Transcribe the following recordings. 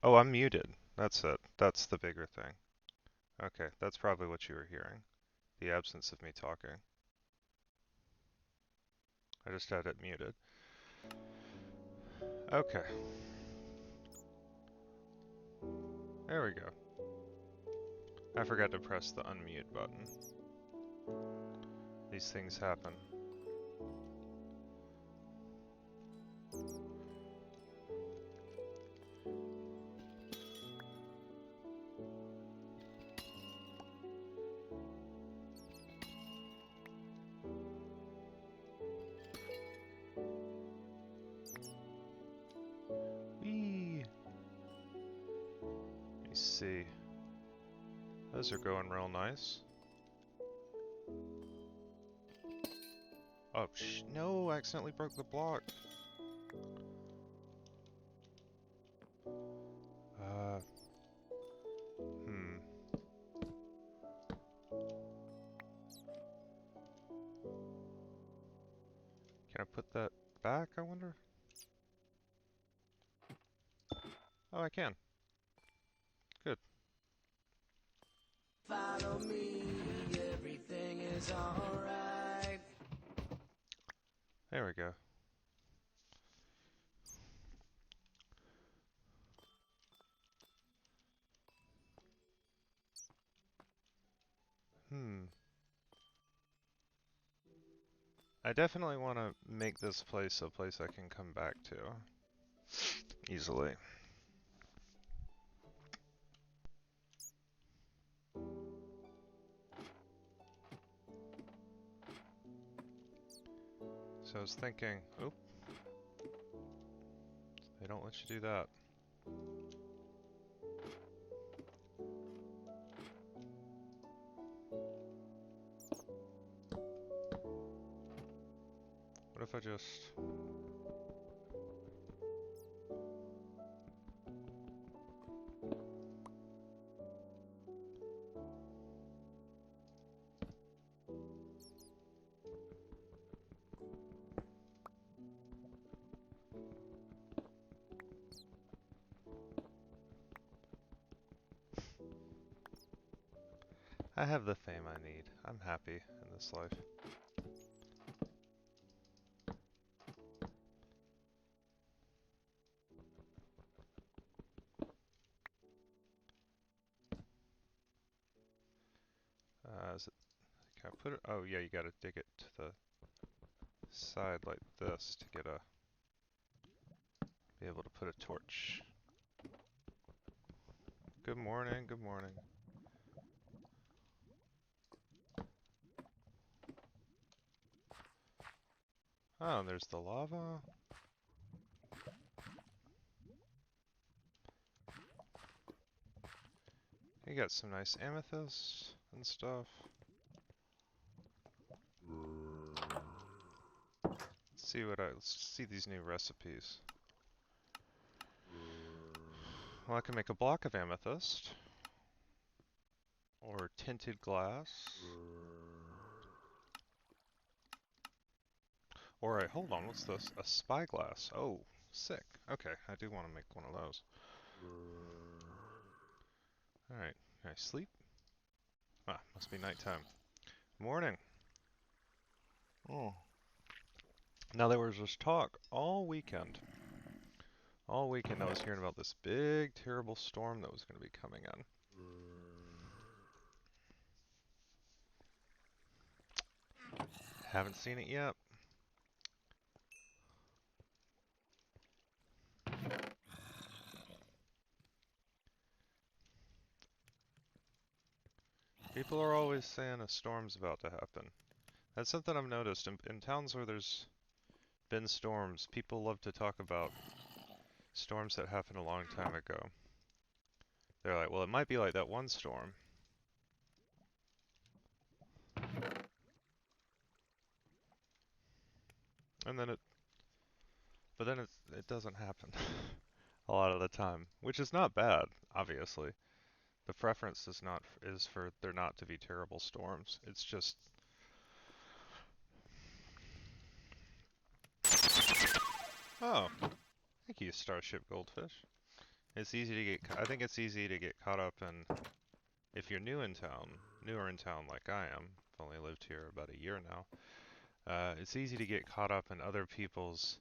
Oh, I'm muted. That's it. That's the bigger thing. Okay, that's probably what you were hearing. The absence of me talking. I just had it muted. Okay, there we go. I forgot to press the unmute button. These things happen. Whee! Let me see. Those are going real nice. Oh, no, I accidentally broke the block. Uh, hmm. Can I put that back, I wonder? Oh, I can. Good. Follow me, everything is alright. There we go. Hmm. I definitely want to make this place a place I can come back to easily. So I was thinking, oop, they don't let you do that. What if I just... I have the fame I need. I'm happy in this life. Is it, can I put it? Oh yeah, you gotta dig it to the side like this to get a... be able to put a torch. Good morning, good morning. Oh, and there's the lava. You got some nice amethyst and stuff. Let's see these new recipes. Well, I can make a block of amethyst. Or tinted glass. Or hold on, what's this? A spyglass. Oh, sick. Okay, I do want to make one of those. Alright, can I sleep? Ah, must be nighttime. Morning. Oh. Now there was this talk all weekend. All weekend I was hearing about this big, terrible storm that was going to be coming in. Haven't seen it yet. People are always saying a storm's about to happen. That's something I've noticed. In towns where there's been storms, people love to talk about storms that happened a long time ago. They're like, well, it might be like that one storm. And then but then it doesn't happen a lot of the time, which is not bad, obviously. The preference is for there not to be terrible storms. It's just, oh, thank you, Starship Goldfish. It's easy to get. I think it's easy to get caught up in if you're newer in town like I am. I've only lived here about a year now. It's easy to get caught up in other people's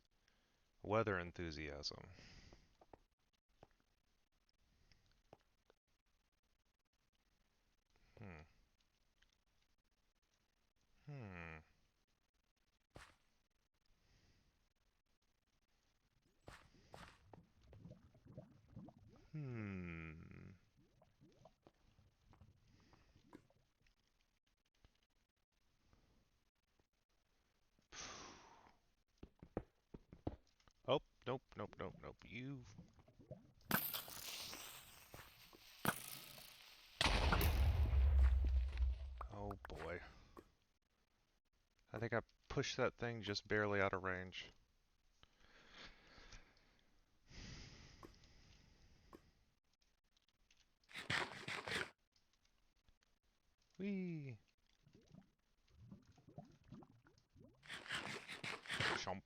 weather enthusiasm. Hmm. Hmm. Hmm. Oh, nope, nope, nope, nope. You. Oh boy. I think I pushed that thing just barely out of range. Whee! Chomp.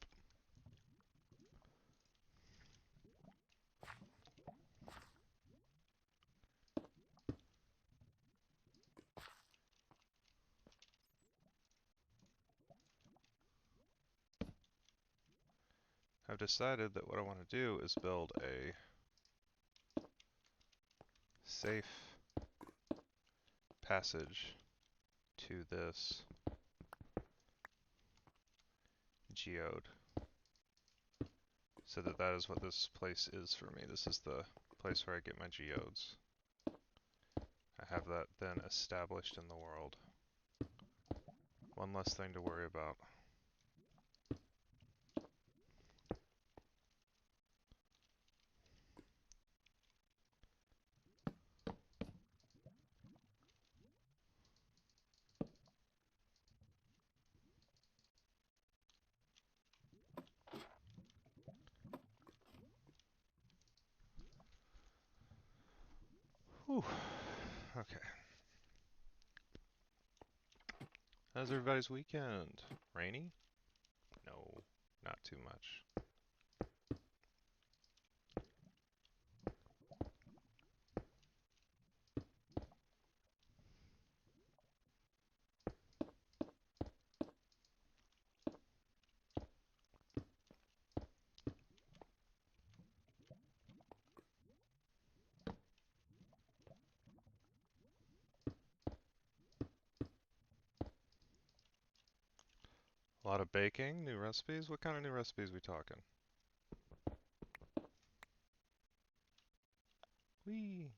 I've decided that what I want to do is build a safe passage to this geode. So that is what this place is for me. This is the place where I get my geodes. I have that then established in the world. One less thing to worry about. Whew. Okay. How's everybody's weekend? Rainy? No, not too much. A lot of baking, new recipes. What kind of new recipes we talking? Whee!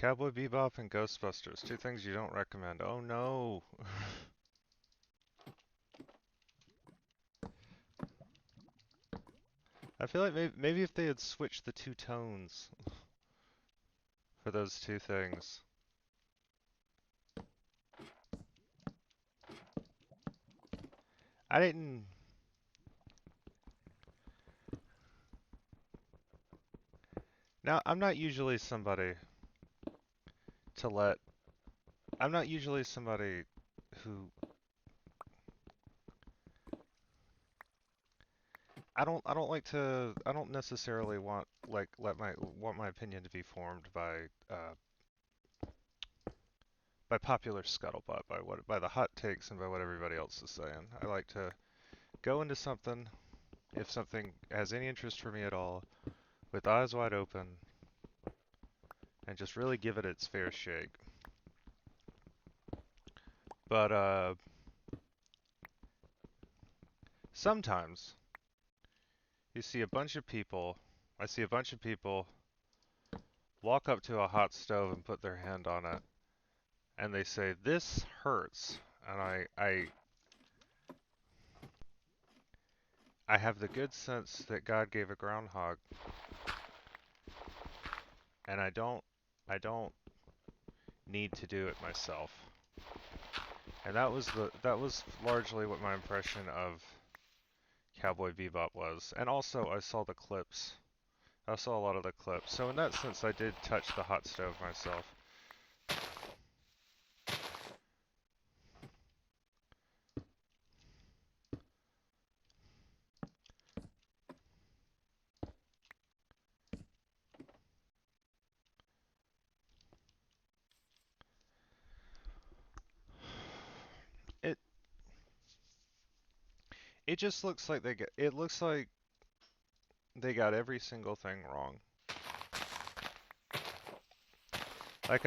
Cowboy Bebop and Ghostbusters. Two things you don't recommend. Oh no! I feel like maybe if they had switched the two tones for those two things. I didn't. Now, I'm not usually somebody to let. I'm not usually somebody who. I don't like to. I don't necessarily want want my opinion to be formed by popular scuttlebutt, by the hot takes and by what everybody else is saying. I like to go into something if something has any interest for me at all with eyes wide open and just really give it its fair shake. But sometimes you see a bunch of people I see a bunch of people walk up to a hot stove and put their hand on it, and they say, "This hurts." And I have the good sense that God gave a groundhog, and I don't need to do it myself. And that was largely what my impression of Cowboy Bebop was. And also I saw the clips. I saw a lot of the clips. So in that sense I did touch the hot stove myself. It it just looks like it looks like they got every single thing wrong. I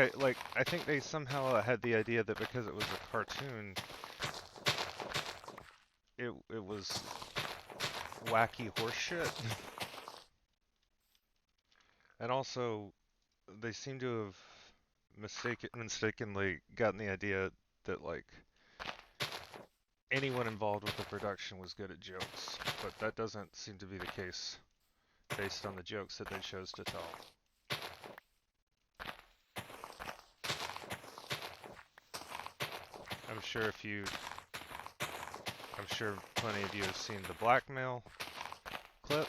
think they somehow had the idea that because it was a cartoon, it was wacky horseshit. And also, they seem to have mistakenly gotten the idea that like anyone involved with the production was good at jokes, but that doesn't seem to be the case based on the jokes that they chose to tell. I'm sure if you, I'm sure plenty of you have seen the blackmail clip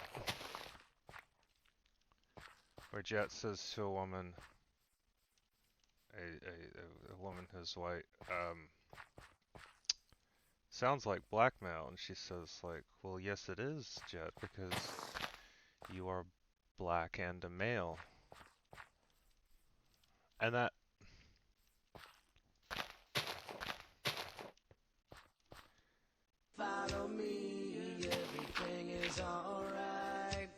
where Jet says to a woman, a woman who's white, sounds like blackmail, and she says like, well, yes it is, Jet, because you are black and a male. And that Follow me, everything is alright.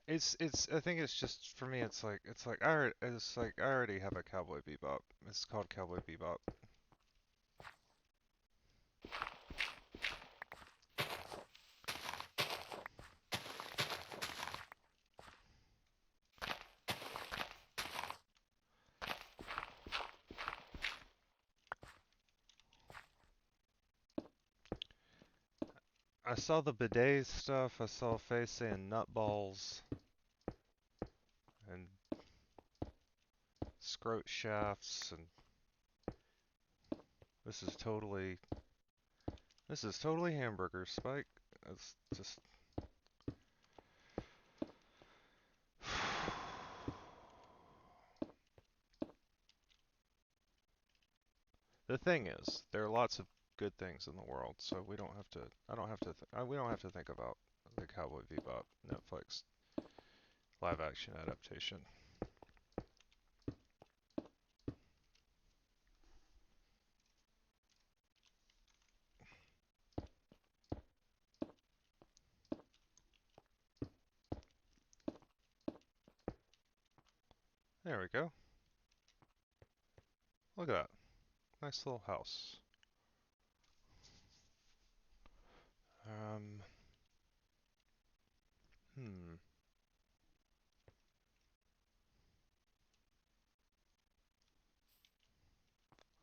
it's I think it's just for me it's like I already have a Cowboy Bebop. It's called Cowboy Bebop. I saw the bidet stuff, I saw Faye saying nutballs and scrote shafts and this is totally this is totally hamburger, Spike. It's just the thing is, there are lots of good things in the world, so we don't have to. I don't have to. We don't have to think about the Cowboy Bebop Netflix live action adaptation. There we go. Look at that. Nice little house. Um. Hmm.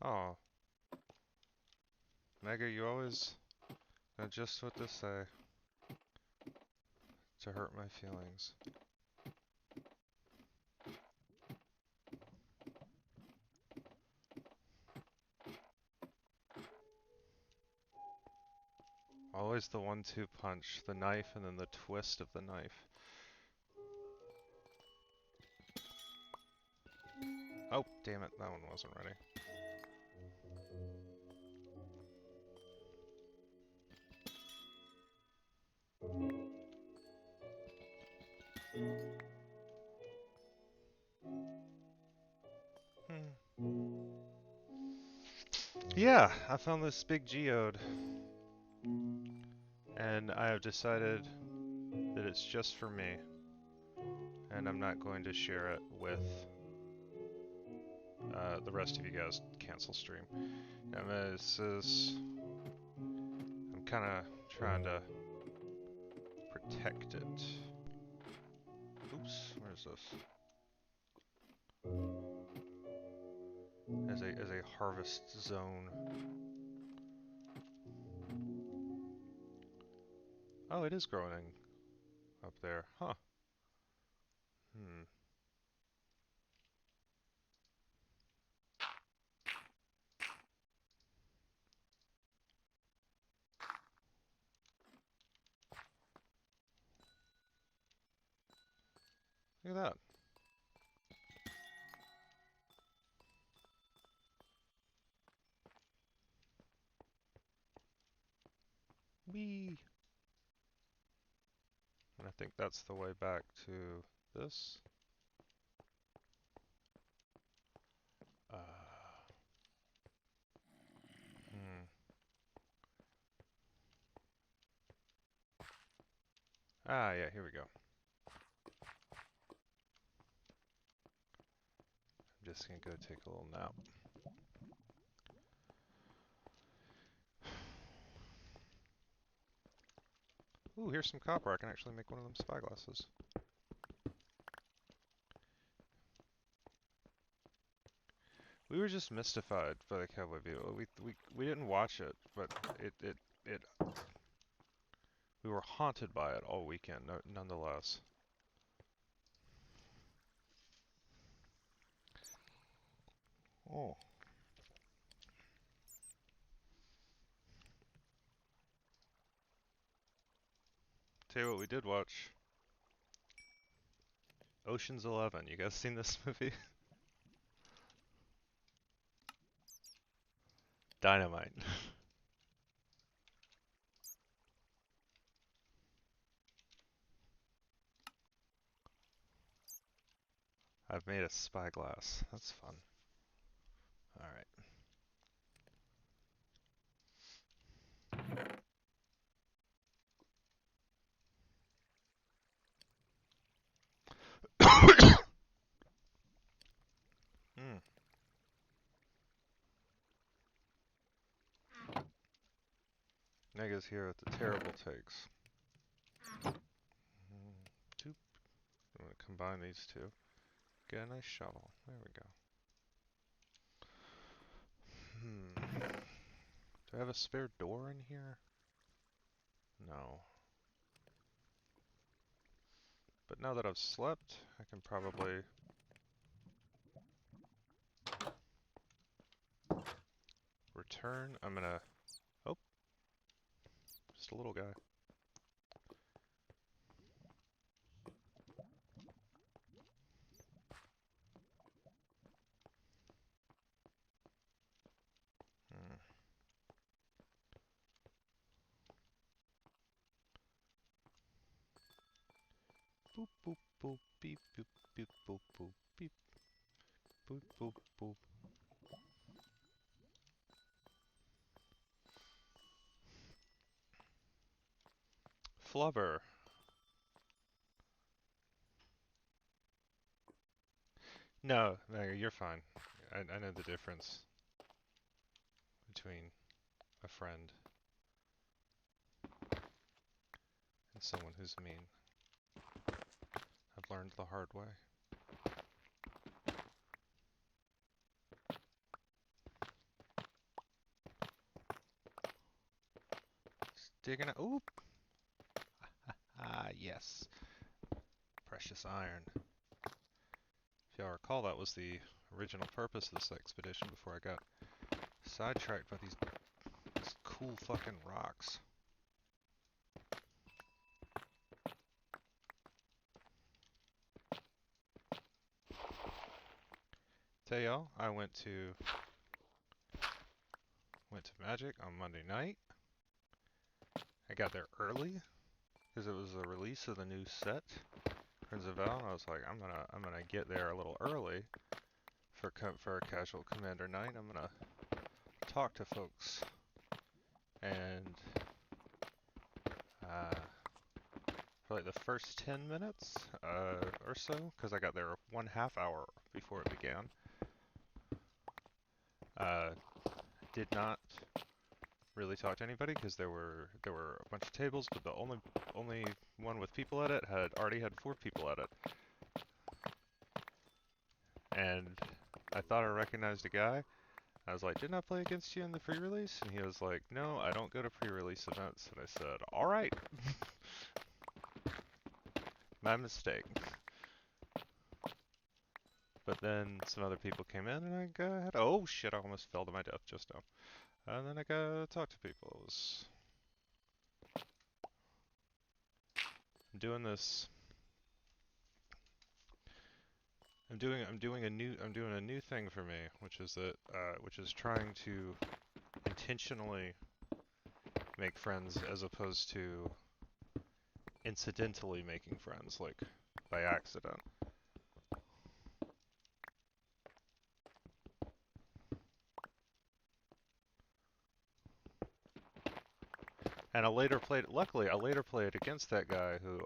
Oh, Mega, you always know just what to say to hurt my feelings. Always the 1-2 punch, the knife and then the twist of the knife. Oh, damn it, that one wasn't ready. Yeah, I found this big geode, and I have decided that it's just for me, and I'm not going to share it with the rest of you guys cancel stream. Nemesis. I'm kind of trying to protect it. Oops, where's this? As a harvest zone. Oh, it is growing up there, huh? Hmm. Look at that. Whee! And I think that's the way back to this. Uh, hmm. Ah, yeah, here we go. I'm just gonna go take a little nap. Ooh, here's some copper. I can actually make one of them spyglasses. We were just mystified by the cowboy video. We didn't watch it, but it we were haunted by it all weekend, nonetheless. Oh. Tell you what, we did watch Ocean's 11. You guys seen this movie? Dynamite. I've made a spyglass. That's fun. Alright. Hmm. Nega's here with the terrible takes. Two. I'm gonna combine these two. Get a nice shovel. There we go. Do I have a spare door in here? No. But now that I've slept, I can probably return. I'm gonna... Oh, just a little guy. Hmm. Boop boop boop beep boop beep boop boop beep boop boop boop. Flubber. No, Mega, you're fine. I know the difference between a friend and someone who's mean. I've learned the hard way. Just digging it. Oop! Ah, yes. Precious iron. If y'all recall, that was the original purpose of this expedition before I got sidetracked by these cool fucking rocks. Tell y'all, I went to Magic on Monday night. I got there early because it was the release of the new set, Prince of Val, and I was like, I'm gonna get there a little early for a casual commander night. I'm gonna talk to folks and for like the first 10 minutes or so, because I got there 1/2 hour before it began. Uh, did not really talk to anybody because there were a bunch of tables, but the only one with people at it had already had 4 people at it. And I thought I recognized a guy. I was like, didn't I play against you in the pre-release? And he was like, no, I don't go to pre-release events. And I said, all right, my mistake. But then some other people came in and I got, oh shit, I almost fell to my death just now. And then I got to talk to people. It was I'm doing this. I'm doing a new thing for me, which is trying to intentionally make friends as opposed to incidentally making friends, like by accident. And luckily, I later played against that guy who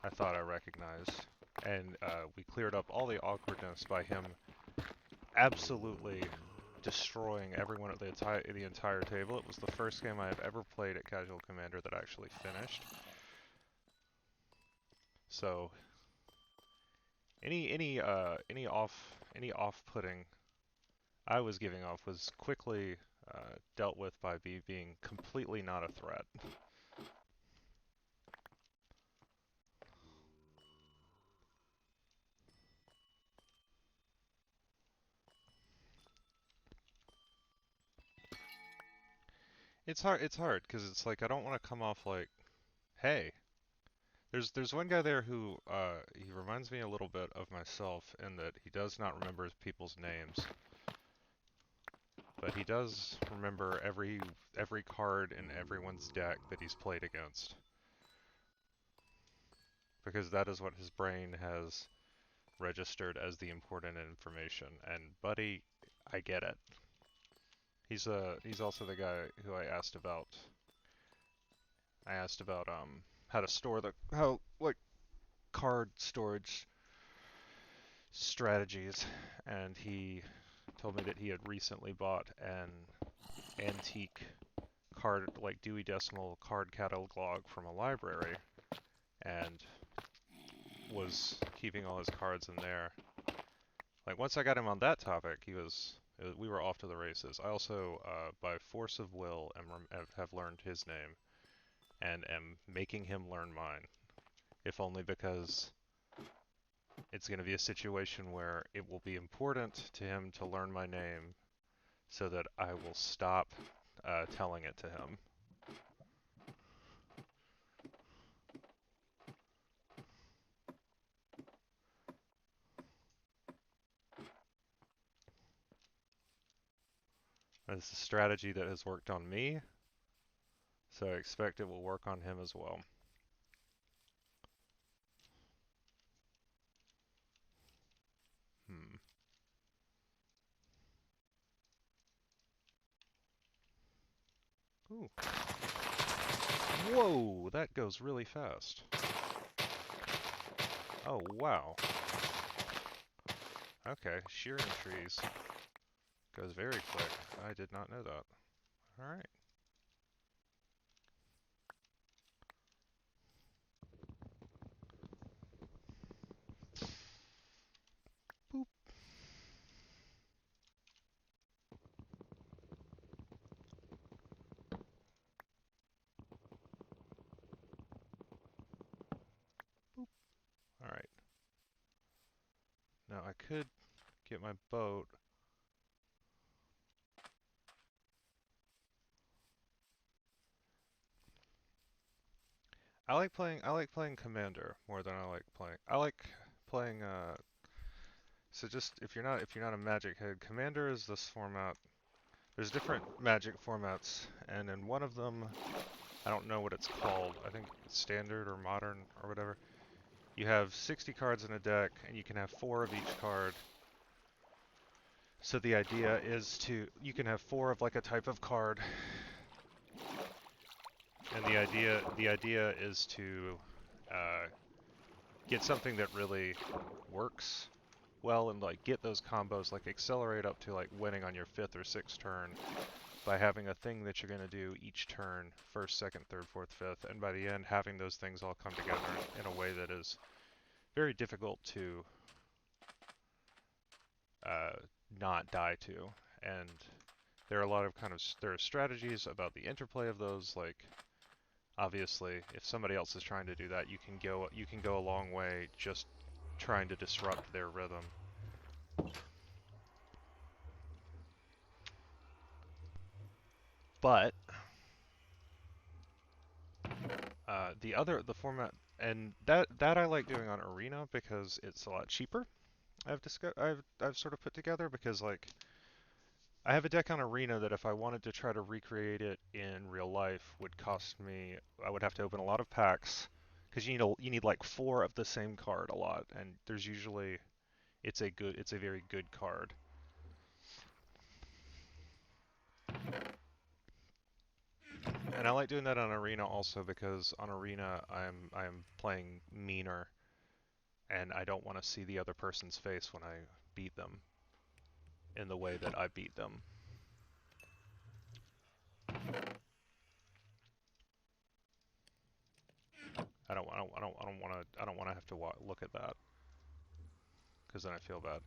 I thought I recognized, and we cleared up all the awkwardness by him absolutely destroying everyone at the entire table. It was the first game I have ever played at Casual Commander that actually finished. So any off-putting I was giving off was quickly dealt with by being completely not a threat. It's hard because it's like I don't want to come off like, hey. There's one guy there who he reminds me a little bit of myself in that he does not remember people's names, but he does remember every card in everyone's deck that he's played against, because that is what his brain has registered as the important information. And buddy, I get it. He's also the guy who I asked about how to store how like card storage strategies, and he told me that he had recently bought an antique card, like Dewey Decimal card catalog from a library, and was keeping all his cards in there. Like once I got him on that topic, we were off to the races. I also, by force of will, have learned his name and am making him learn mine, if only because it's going to be a situation where it will be important to him to learn my name so that I will stop telling it to him. It's a strategy that has worked on me, so I expect it will work on him as well. Hmm. Ooh. Whoa, that goes really fast. Oh, wow. Okay, shearing trees goes very quick. I did not know that. Alright. Boop. Boop. Alright. Now I could get my boat. I like playing Commander more than I like playing so just if you're not a Magic head, Commander is this format. There's different Magic formats, and in one of them, I don't know what it's called. I think Standard or Modern or whatever. You have 60 cards in a deck, and you can have 4 of each card. So the idea is you can have 4 of like a type of card, and the idea is to get something that really works well and like get those combos, like accelerate up to like winning on your fifth or sixth turn by having a thing that you're going to do each turn, first, second, third, fourth, fifth, and by the end having those things all come together in a way that is very difficult to uh, not die to. And there are a lot of there are strategies about the interplay of those. Like obviously, if somebody else is trying to do that, you can go a long way just trying to disrupt their rhythm. But the format, and that I like doing on Arena because it's a lot cheaper. I've sort of put together because like I have a deck on Arena that if I wanted to try to recreate it in real life would cost me. I would have to open a lot of packs because you need like four of the same card a lot, and there's usually it's a very good card. And I like doing that on Arena also because on Arena I'm playing meaner and I don't want to see the other person's face when I beat them in the way that I beat them. I don't want to have to look at that because then I feel bad.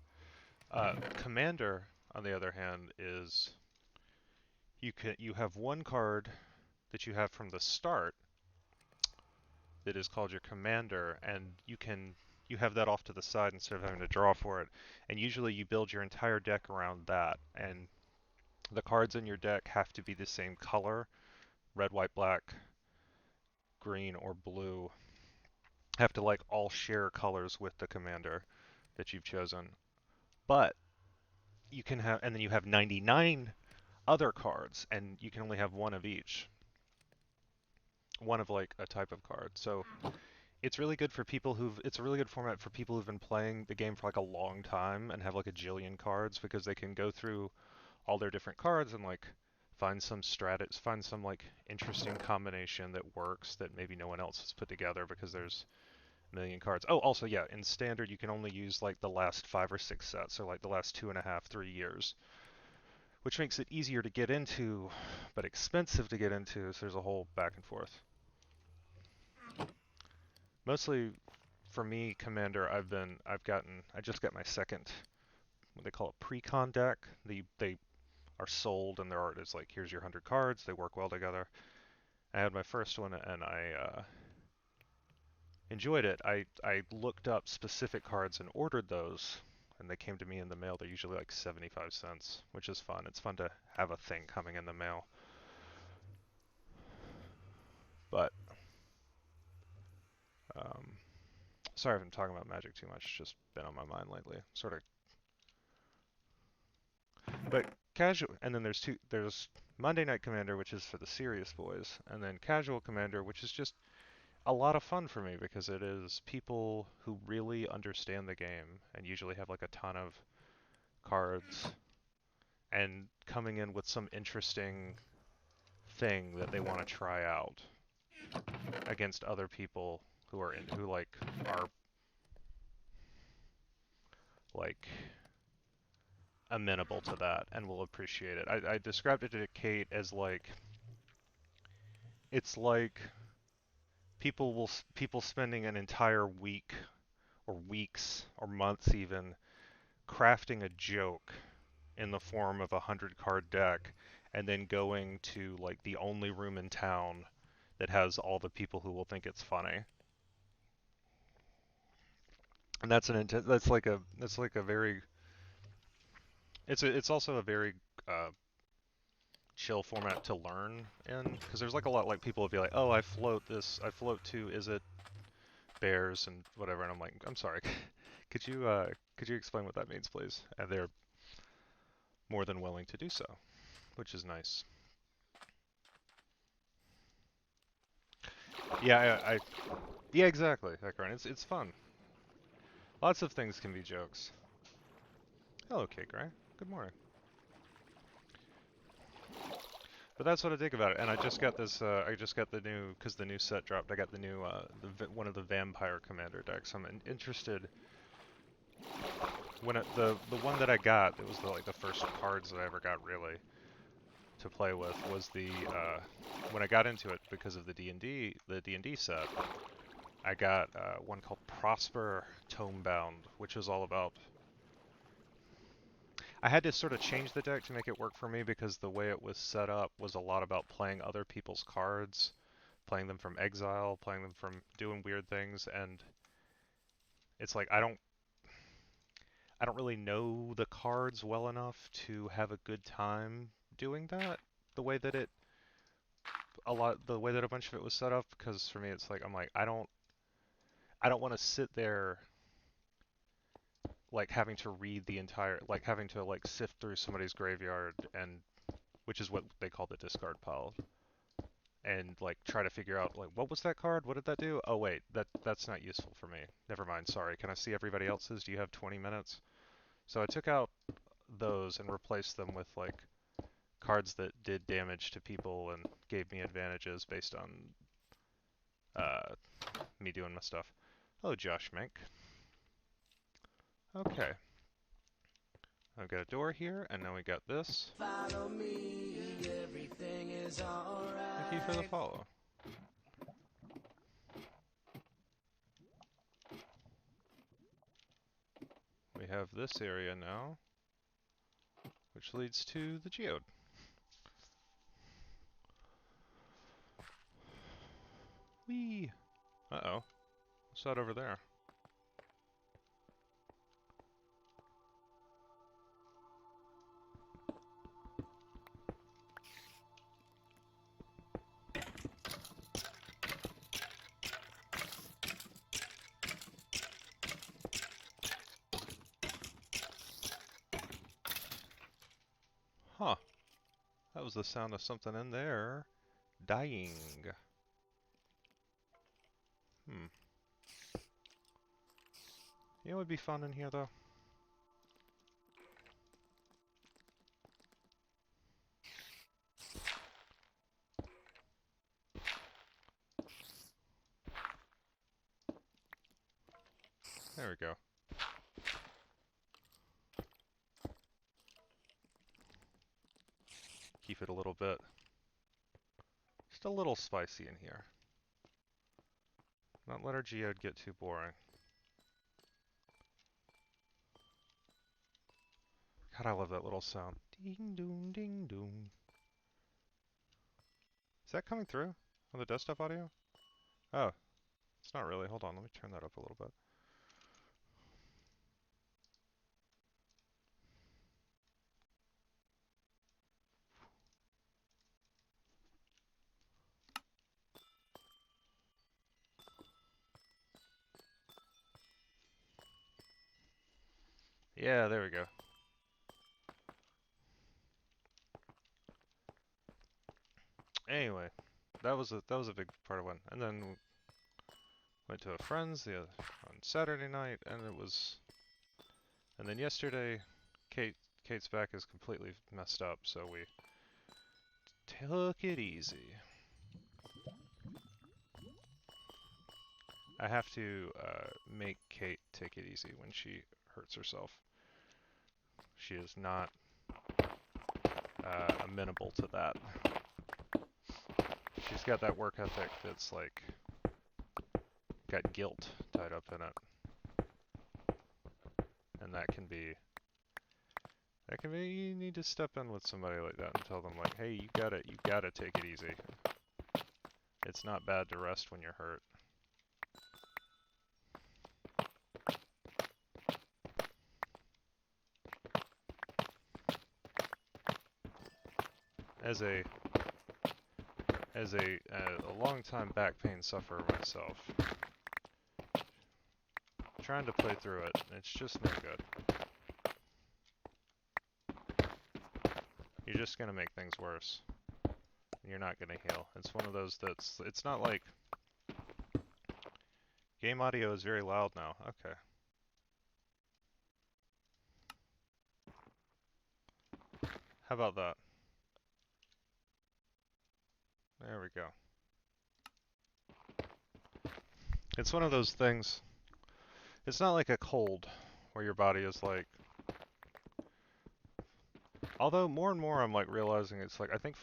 Commander, on the other hand, is you have one card that you have from the start that is called your commander, and you have that off to the side instead of having to draw for it. And usually you build your entire deck around that, and the cards in your deck have to be the same color, red, white, black, green, or blue. Have to like all share colors with the commander that you've chosen. But you can have, and then you have 99 other cards, and you can only have one of each. One of like a type of card. So it's really good for it's a really good format for people who've been playing the game for like a long time and have like a jillion cards because they can go through all their different cards and like find some like interesting combination that works that maybe no one else has put together because there's a million cards. Oh, also yeah, in standard you can only use like the last 5 or 6 sets or like the last 2.5, 3 years, which makes it easier to get into, but expensive to get into. So there's a whole back and forth. Mostly for me, Commander, I just got my second, what they call a pre-con deck. They are sold and it's like, here's your 100 cards, they work well together. I had my first one and I enjoyed it. I looked up specific cards and ordered those, and they came to me in the mail. They're usually like 75 cents, which is fun. It's fun to have a thing coming in the mail. But, um, sorry if I'm talking about Magic too much. It's just been on my mind lately. Sort of. But casual, and then there's Monday Night Commander, which is for the serious boys, and then Casual Commander, which is just a lot of fun for me because it is people who really understand the game and usually have like a ton of cards and coming in with some interesting thing that they want to try out against other people who are like amenable to that and will appreciate it. I described it to Kate as like it's like people spending an entire week or weeks or months even crafting a joke in the form of a 100 card deck and then going to like the only room in town that has all the people who will think it's funny. And that's like a very it's also a very uh, chill format to learn in because there's like a lot like people will be like, oh, I float two, is it bears and whatever, and I'm like, I'm sorry, could you explain what that means, please? And they're more than willing to do so, which is nice. Yeah, yeah, exactly, Hekaran. It's fun. Lots of things can be jokes. Hello, Kate Gray. Good morning. But that's what I think about it. And I just got this. I just got the new because the new set dropped. I got the new one of the Vampire Commander decks. I'm interested the one that I got, it was like the first cards that I ever got really to play with was the when I got into it because of the D&D set. I got one called Prosper Tomebound, which was all about. I had to sort of change the deck to make it work for me because the way it was set up was a lot about playing other people's cards, playing them from exile, playing them from doing weird things, and it's like I don't really know the cards well enough to have a good time doing that the way that the way that a bunch of it was set up, because for me it's like I'm like I don't want to sit there like having to read the entire like having to like sift through somebody's graveyard, and which is what they call the discard pile, and like try to figure out like what was that card, what did that do, oh wait, that's not useful for me, never mind, sorry, can I see everybody else's, do you have 20 minutes? So I took out those and replaced them with like cards that did damage to people and gave me advantages based on uh, me doing my stuff. Oh, Josh Mink. Okay, I've got a door here, and now we got this. Follow me, everything is Thank you for the alright. follow. We have this area now, which leads to the geode. Whee! Uh-oh. What's that over there? Huh. That was the sound of something in there dying. Hmm. You know what would be fun in here, though? There we go. Keep it a little bit. Just a little spicy in here. Not let our geode get too boring. God, I love that little sound. Ding doom, ding doom. Is that coming through on the desktop audio? Oh, it's not really. Hold on, let me turn that up a little bit. Yeah, there we go. Anyway, that was a big part of one. And then went to a friend's on Saturday night, and it was. And then yesterday, Kate's back is completely messed up, so we took it easy. I have to make Kate take it easy when she hurts herself. She is not amenable to that. She's got that work ethic that's like got guilt tied up in it, and that can be you need to step in with somebody like that and tell them like, hey, you gotta take it easy. It's not bad to rest when you're hurt. As a long-time back pain sufferer myself, trying to play through it, it's just no good. You're just gonna make things worse. You're not gonna heal. It's one of those it's not like game audio is very loud now. Okay. How about that? There we go. It's one of those things. It's not like a cold where your body is like. Although more and more I'm like realizing it's like I think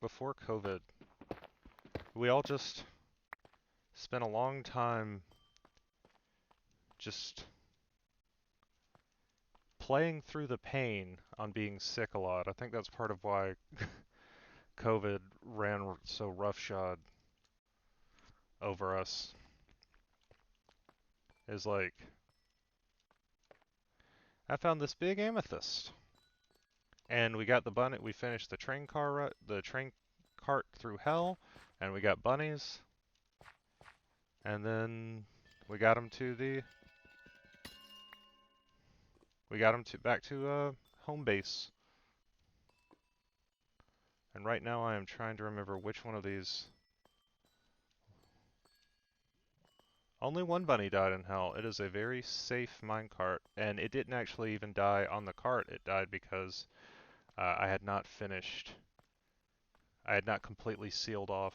before COVID, we all just spent a long time just playing through the pain on being sick a lot. I think that's part of why COVID ran so roughshod over us. Is like, I found this big amethyst, and we got the bunny. We finished the train cart through hell, and we got bunnies, and then we got them to the. We got them to back to home base. And right now I am trying to remember which one of these. Only one bunny died in hell. It is a very safe minecart, and it didn't actually even die on the cart. It died because I had not finished. I had not completely sealed off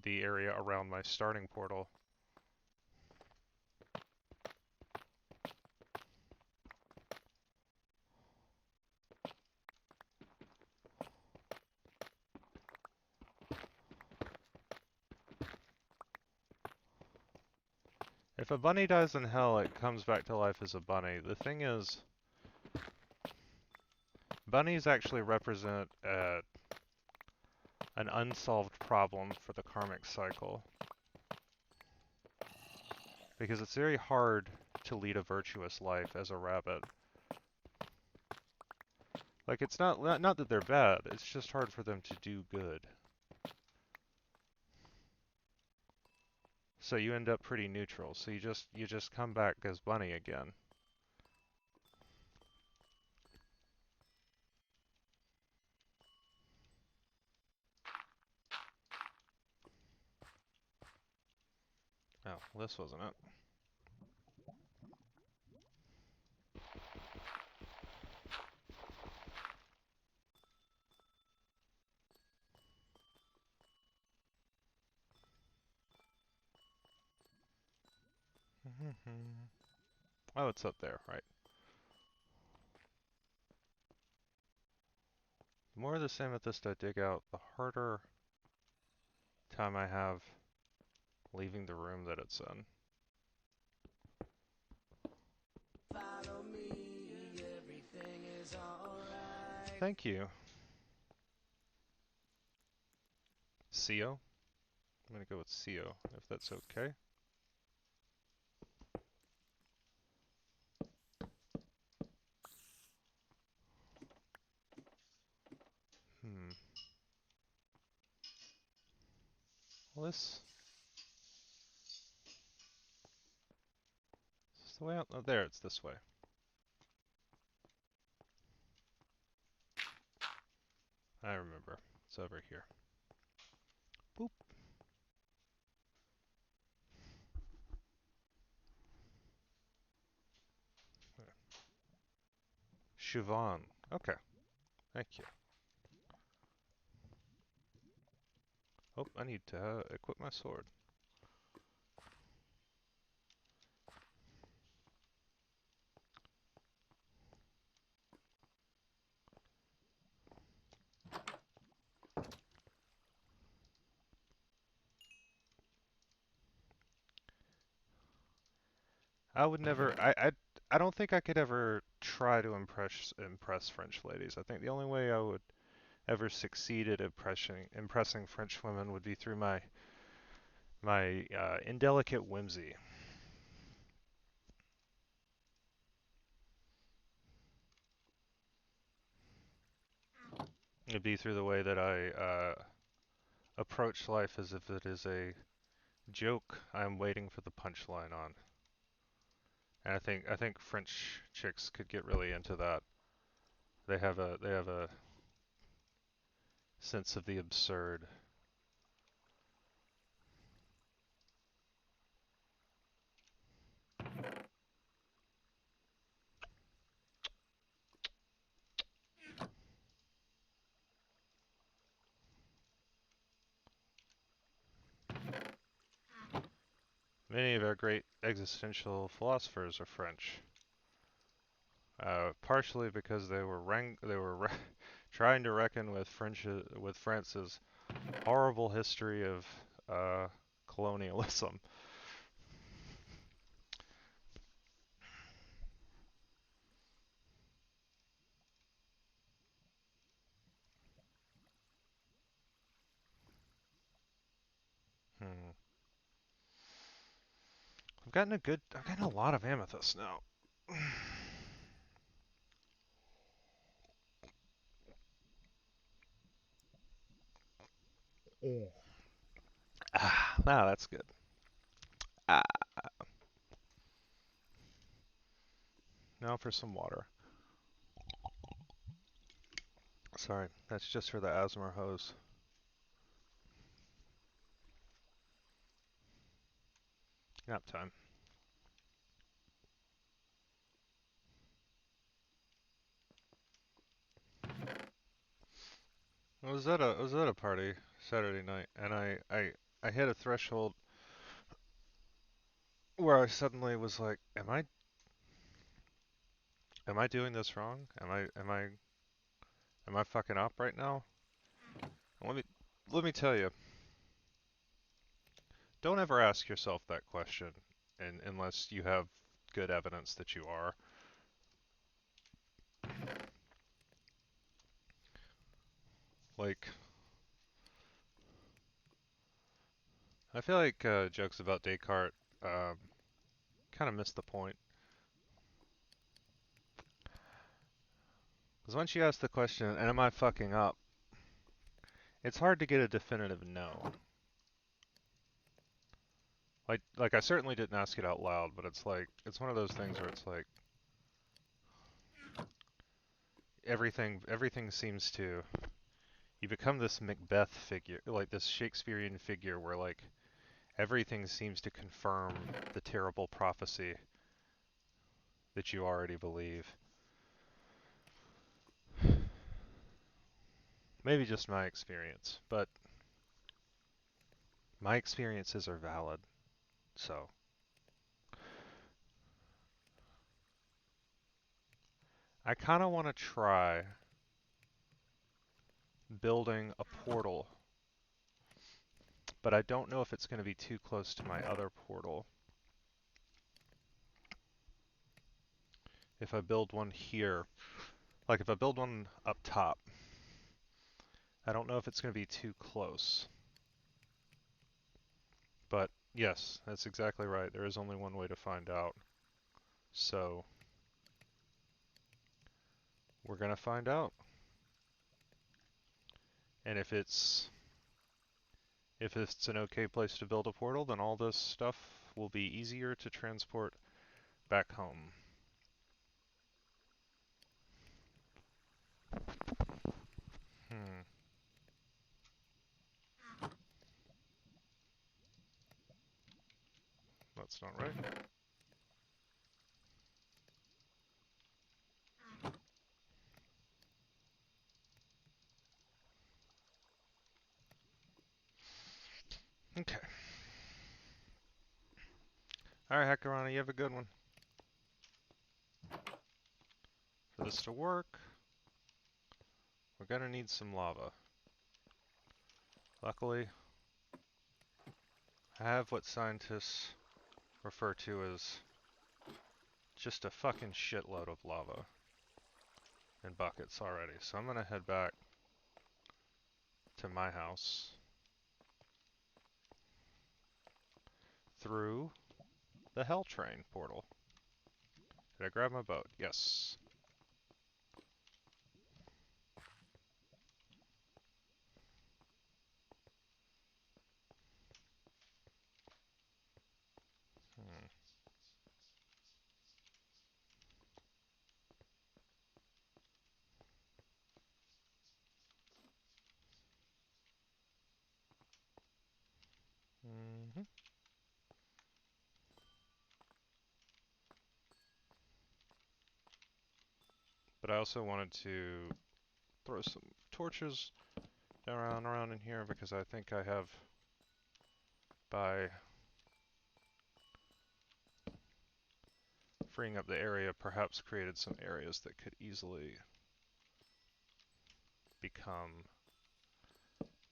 the area around my starting portal. If a bunny dies in hell, it comes back to life as a bunny. The thing is, bunnies actually represent an unsolved problem for the karmic cycle. Because it's very hard to lead a virtuous life as a rabbit. Like, it's not that they're bad, it's just hard for them to do good. So you end up pretty neutral. So you just come back as bunny again. Oh, well, this wasn't it. Oh, it's up there, right. The more of this amethyst I dig out, the harder time I have leaving the room that it's in. Follow me, everything is alright. Thank you. CO? I'm gonna go with CO, if that's okay. Hmm. Well, this is the way out. Oh, there, it's this way. I remember. It's over here. Boop. Siobhan. Okay. Thank you. Oh, I need to equip my sword. I would never. I don't think I could ever try to impress French ladies. I think the only way I would ever succeed at impressing French women would be through my indelicate whimsy. It'd be through the way that I approach life as if it is a joke I'm waiting for the punchline on. And I think French chicks could get really into that. They have a sense of the absurd. Many of our great existential philosophers are French. Partially because they were trying to reckon with with France's horrible history of uh, colonialism. Hmm. I've gotten a lot of amethyst now. Oh. That's good. Ah, now for some water. Sorry, that's just for the asthma hose. Nap time. I was at a party Saturday night, and I hit a threshold where I suddenly was like, am I doing this wrong? Am I fucking up right now? Let me let me tell you, don't ever ask yourself that question, unless you have good evidence that you are. Like, I feel like jokes about Descartes um, kind of miss the point. Because once you ask the question, and am I fucking up? It's hard to get a definitive no. Like I certainly didn't ask it out loud, but it's one of those things where it's like everything seems to you become this Macbeth figure, like this Shakespearean figure where like everything seems to confirm the terrible prophecy that you already believe. Maybe just my experience, but my experiences are valid. So, I kind of want to try building a portal, but I don't know if it's going to be too close to my other portal. If I build one here, like if I build one up top, I don't know if it's going to be too close. But yes, that's exactly right. There is only one way to find out. So, we're going to find out. And if it's an okay place to build a portal, then all this stuff will be easier to transport back home. Hmm, that's not right. Okay. Alright, Hackerana, you have a good one. For this to work, we're gonna need some lava. Luckily, I have what scientists refer to as just a fucking shitload of lava in buckets already. So I'm gonna head back to my house through the Hell Train portal. Did I grab my boat? Yes. Hmm. Mm-hmm. But I also wanted to throw some torches around in here because I think I have by freeing up the area perhaps created some areas that could easily become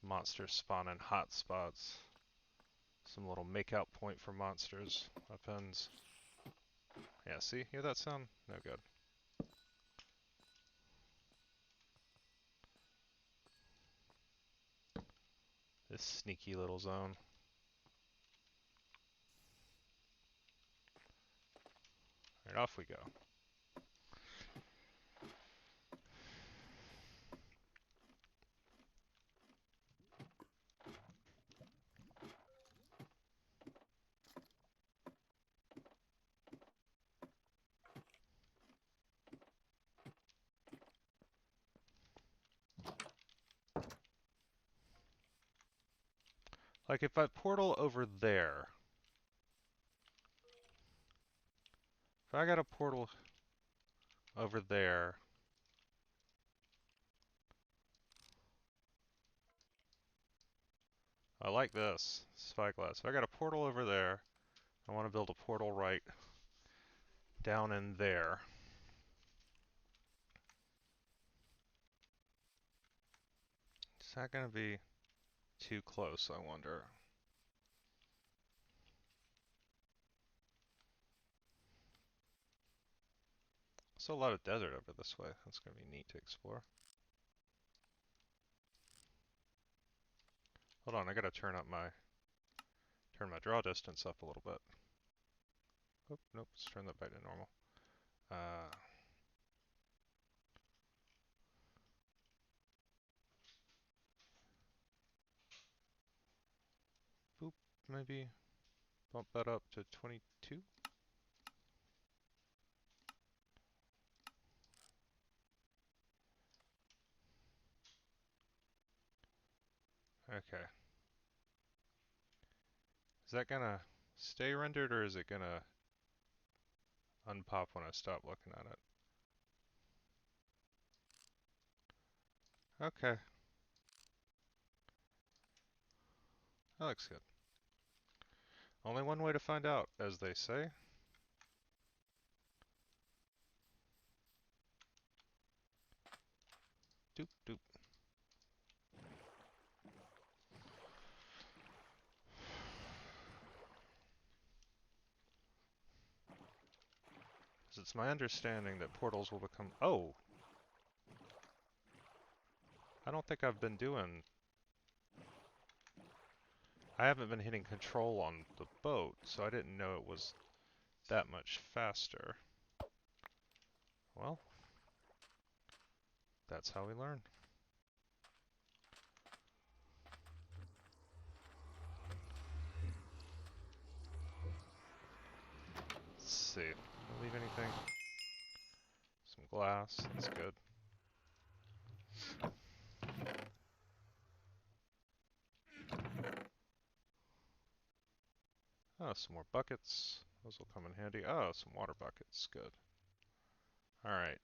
monsters spawning hotspots. Some little makeout point for monsters, weapons. Yeah, see? Hear that sound? No good. This sneaky little zone. Alright, off we go. Like if I portal over there, if I got a portal over there, I like this spyglass. If I got a portal over there, I want to build a portal right down in there. Is that going to be too close, I wonder? There's a lot of desert over this way. That's going to be neat to explore. Hold on, I got to turn my draw distance up a little bit. Oh, nope, let's turn that back to normal. Boop, maybe bump that up to 22. Okay. Is that gonna stay rendered or is it gonna unpop when I stop looking at it? Okay. That looks good. Only one way to find out, as they say. Doop doop. It's my understanding that portals will become... Oh! I don't think I've been doing... I haven't been hitting control on the boat, so I didn't know it was that much faster. Well, that's how we learn. Let's see. Did I leave anything? Some glass. That's good. Oh, some more buckets. Those will come in handy. Oh, some water buckets. Good. Alright.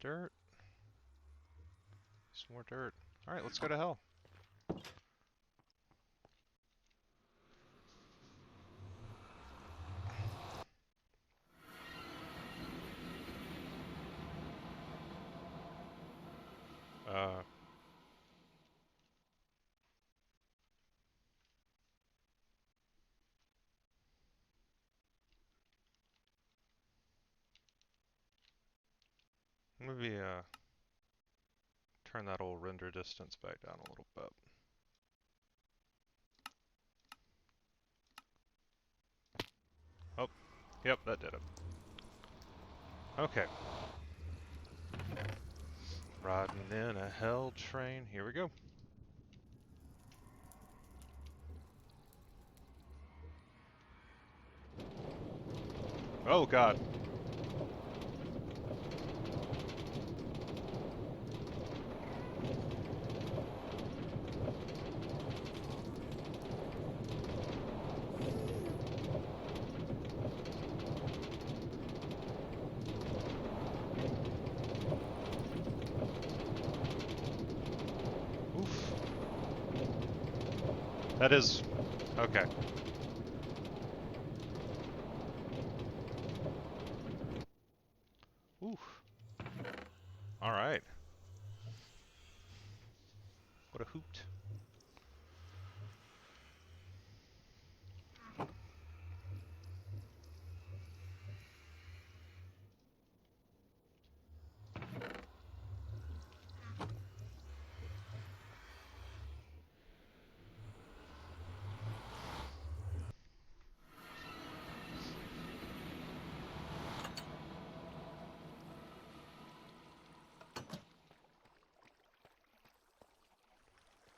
Dirt. Some more dirt. Alright, let's go to hell. Uh... Maybe, turn that old render distance back down a little bit. Oh, yep, that did it. Okay. Riding in a hell train. Here we go. Oh, God. That is... okay. Oof. Alright. What a hoot.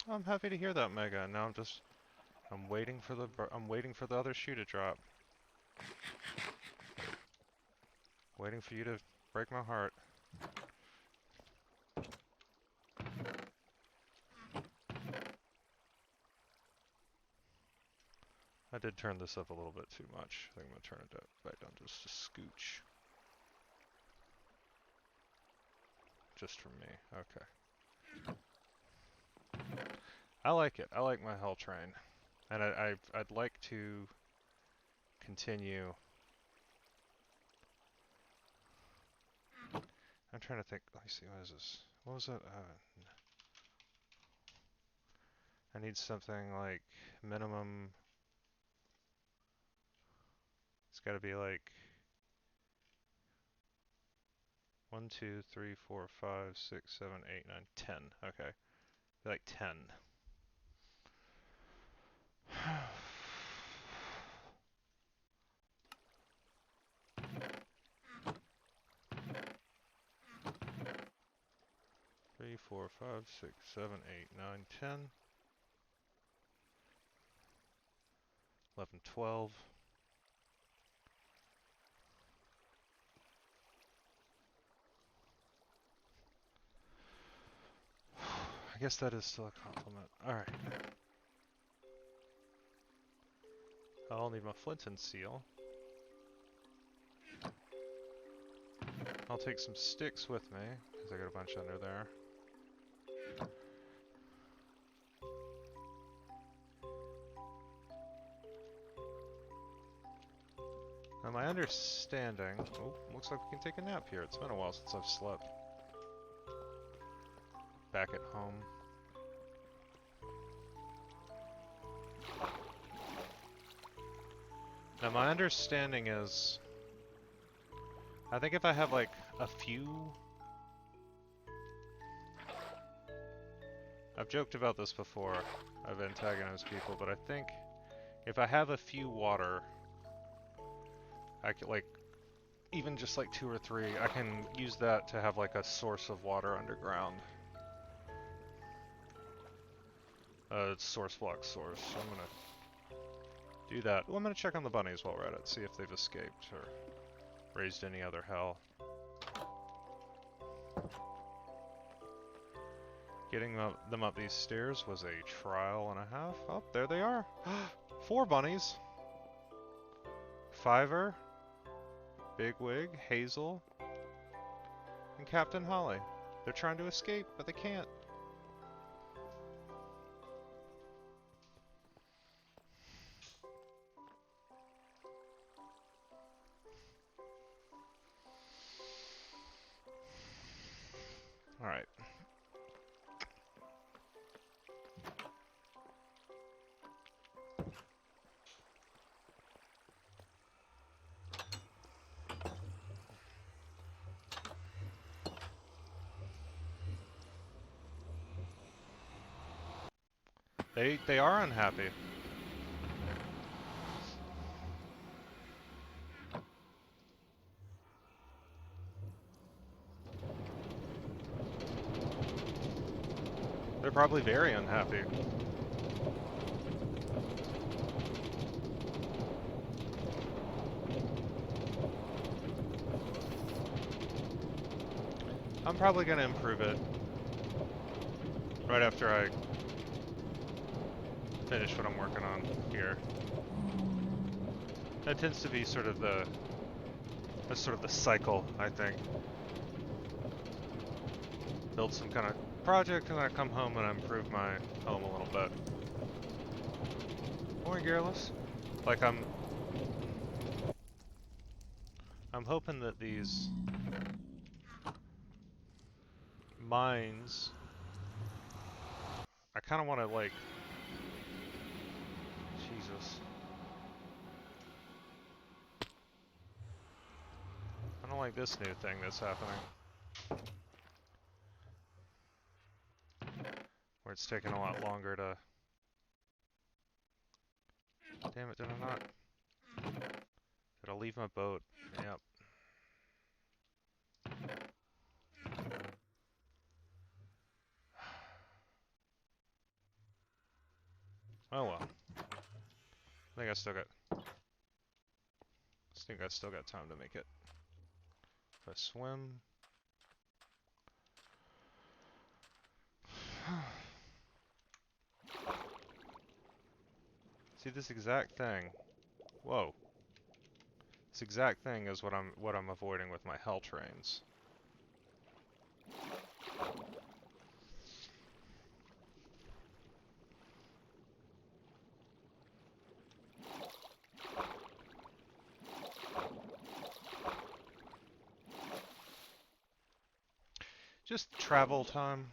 I'm happy to hear that, Mega. Now I'm waiting for the other shoe to drop. Waiting for you to break my heart. I did turn this up a little bit too much. I think I'm gonna turn it back down just a scooch. Just for me. Okay. I like it. I like my hell train. And I'd like to continue. I'm trying to think. Let me see. What is this? What was that? I need something like minimum. It's got to be like 1, 2, 3, 4, 5, 6, 7, 8, 9, 10. Okay. Like 10. 3, 4, 5, 6, 7, 8, 9, 10. 11, 12. I guess that is still a compliment. Alright. I'll need my flint and seal. I'll take some sticks with me, because I got a bunch under there. Now my understanding... Oh, looks like we can take a nap here. It's been a while since I've slept. Back at home. Now my understanding is... I think if I have like a few... I've joked about this before. I've antagonized people, but I think if I have a few water, I could like, even just like 2 or 3, I can use that to have like a source of water underground. It's source block source, so I'm gonna do that. Well, I'm gonna check on the bunnies while we're at it, see if they've escaped or raised any other hell. Getting them up these stairs was a trial and a half. Oh, there they are. 4 bunnies. Fiver, Bigwig, Hazel, and Captain Holly. They're trying to escape, but they can't. Alright. They are unhappy. They're probably very unhappy. I'm probably gonna improve it right after I finish what I'm working on here. That tends to be sort of that's sort of the cycle, I think. Build some kind of project and then I come home and I improve my home a little bit. Morning, Garrulous. Like I'm hoping that these mines, I kind of want to like, Jesus. I don't like this new thing that's happening. Where it's taking a lot longer to... Damn it, did I not? Did I leave my boat? Yep. Oh well. I think I still got time to make it. If I swim... See this exact thing. Whoa. This exact thing is what I'm avoiding with my hell trains. Just travel time.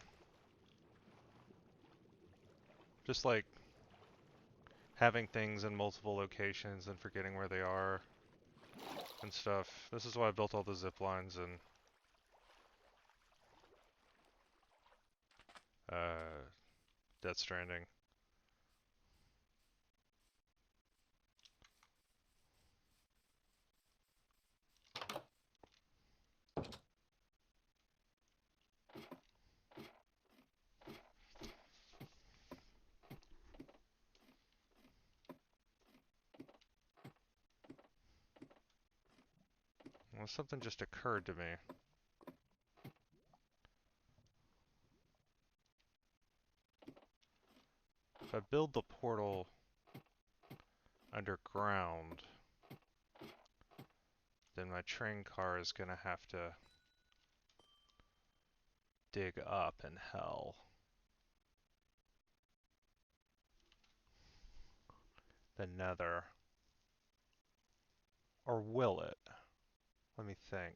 Just like having things in multiple locations and forgetting where they are and stuff. This is why I built all the zip lines and Death Stranding. Well, something just occurred to me. If I build the portal underground, then my train car is gonna have to dig up in hell. The Nether. Or will it? Let me think.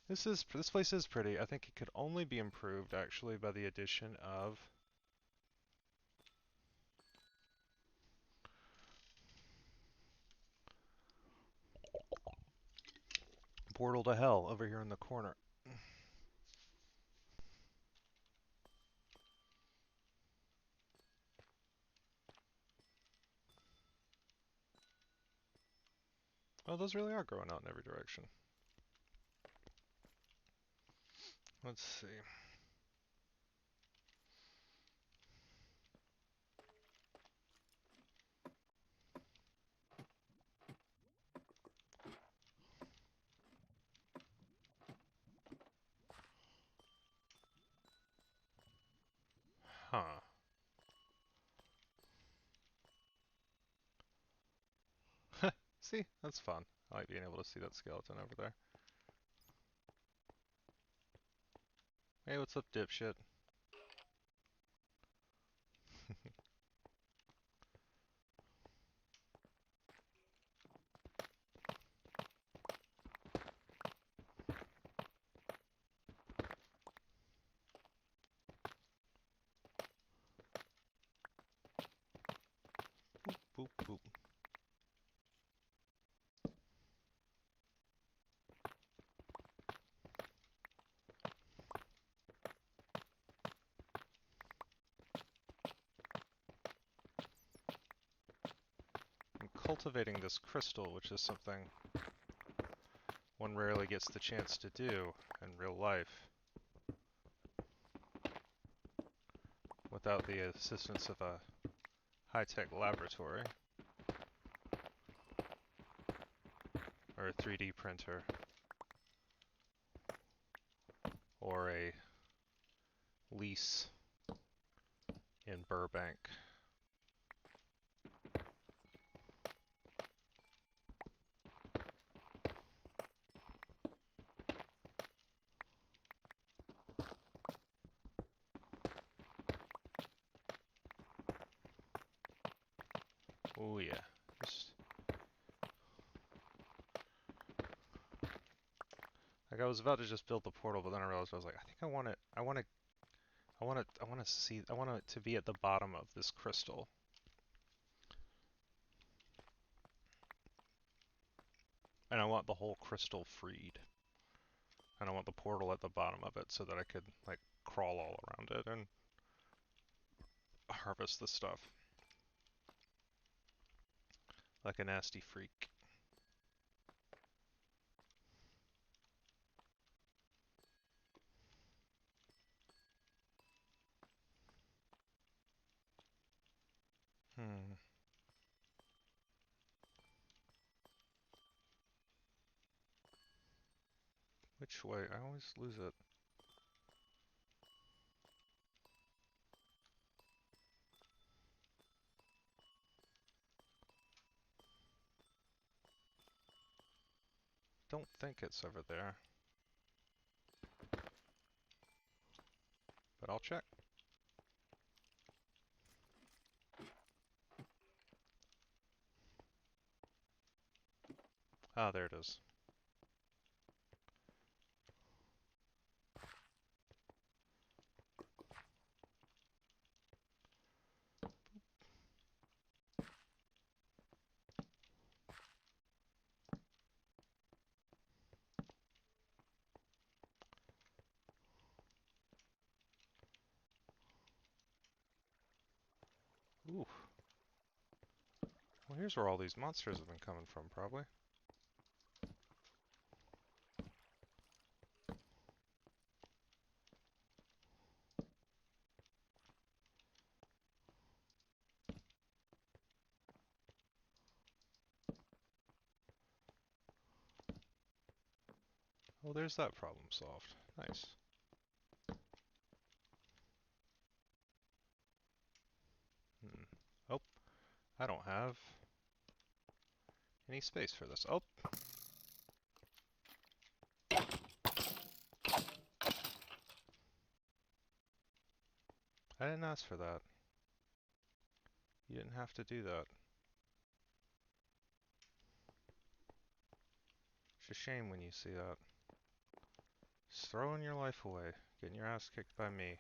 This place is pretty. I think it could only be improved actually by the addition of Portal to Hell over here in the corner. Oh, those really are growing out in every direction. Let's see. Huh. See? That's fun. I like being able to see that skeleton over there. Hey, what's up, dipshit? Boop, boop. I'm cultivating this crystal, which is something one rarely gets the chance to do in real life without the assistance of a high-tech laboratory or a 3D printer or a lease in Burbank. Oh yeah. Just like I was about to just build the portal, but then I realized I was like, I think I want it. I want it to be at the bottom of this crystal. And I want the whole crystal freed. And I want the portal at the bottom of it so that I could like crawl all around it and harvest the stuff like a nasty freak. Hmm. Which way? I always lose it. Don't think it's over there. But I'll check. Ah, there it is. Ooh. Well, here's where all these monsters have been coming from, probably. Oh, there's that problem solved. Nice. Hmm. Oh, I don't have any space for this. Oh! I didn't ask for that. You didn't have to do that. It's a shame when you see that. Just throwing your life away, getting your ass kicked by me.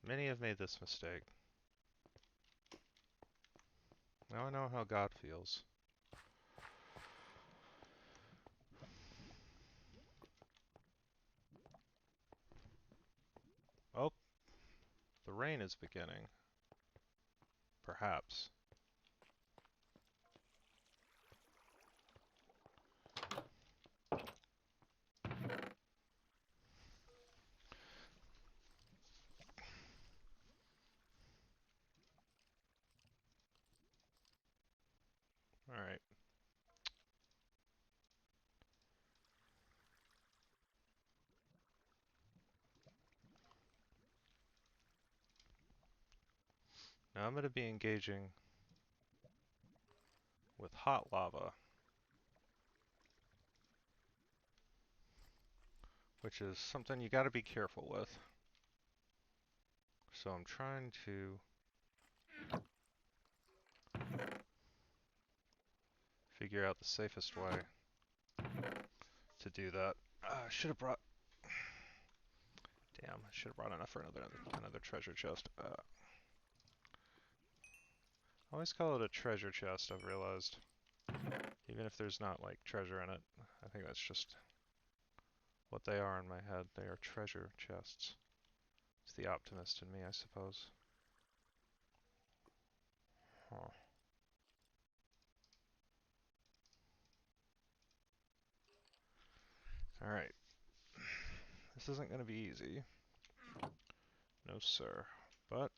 Many have made this mistake. Now I know how God feels. Oh, the rain is beginning. Perhaps. Alright. Now I'm going to be engaging with hot lava, which is something you got to be careful with. So I'm trying to figure out the safest way to do that. I should have brought... Damn, I should have brought enough for another treasure chest. I always call it a treasure chest, I've realized. Even if there's not, like, treasure in it. I think that's just what they are in my head. They are treasure chests. It's the optimist in me, I suppose. Huh. Alright. This isn't going to be easy. No, sir. But,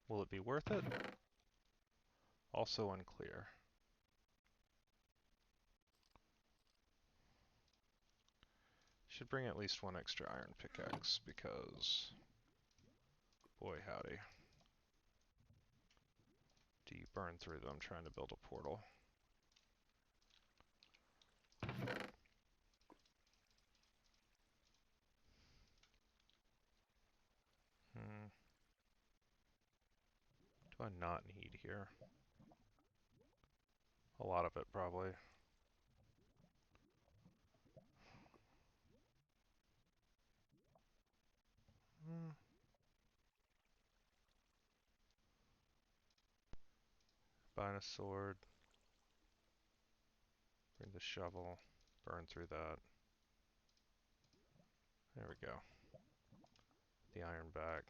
will it be worth it? Also unclear. Should bring at least one extra iron pickaxe, because... boy howdy. Do you burn through them trying to build a portal? Do I not need here? A lot of it, probably. Hmm. Buying a sword. Bring the shovel. Burn through that. There we go. The iron bag.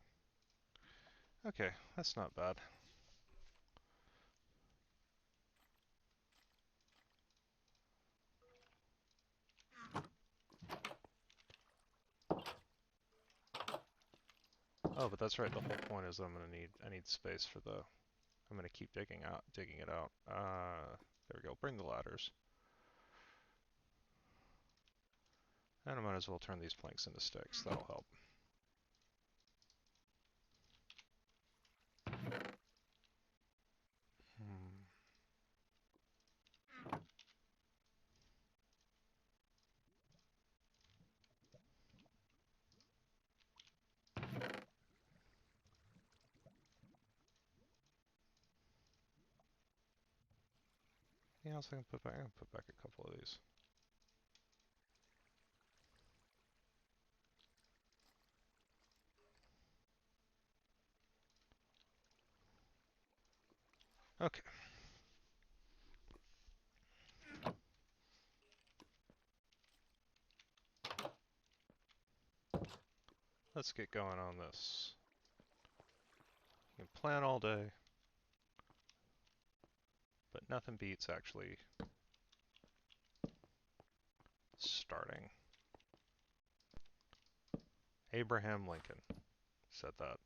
Okay, that's not bad. Oh, but that's right. The whole point is I need space for the. I'm gonna keep digging it out. There we go. Bring the ladders. And I might as well turn these planks into sticks. That'll help. Hmm. Anything else I can put back? I can put back a couple of these. Okay. Let's get going on this. You can plan all day, but nothing beats actually starting. Abraham Lincoln said that.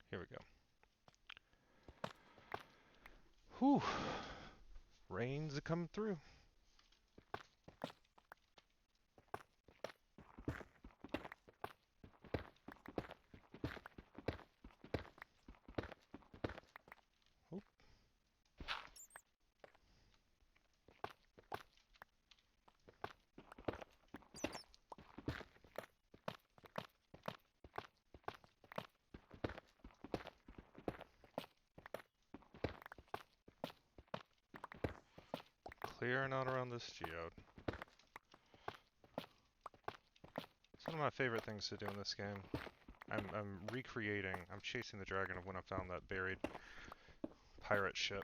Here we go. Whew. Rain's coming through. Oop. Clearing out around this geode. It's one of my favorite things to do in this game. I'm chasing the dragon of when I found that buried pirate ship.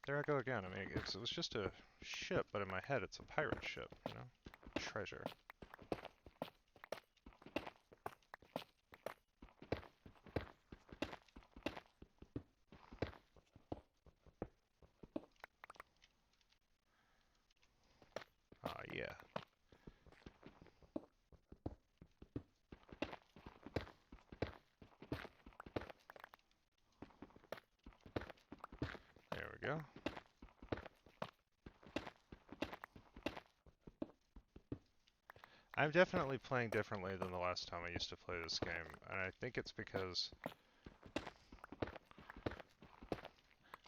There I go again. I mean, it was just a ship, but in my head it's a pirate ship, you know? Treasure. Ah, yeah. There we go. I'm definitely playing differently than the last time I used to play this game, and I think it's because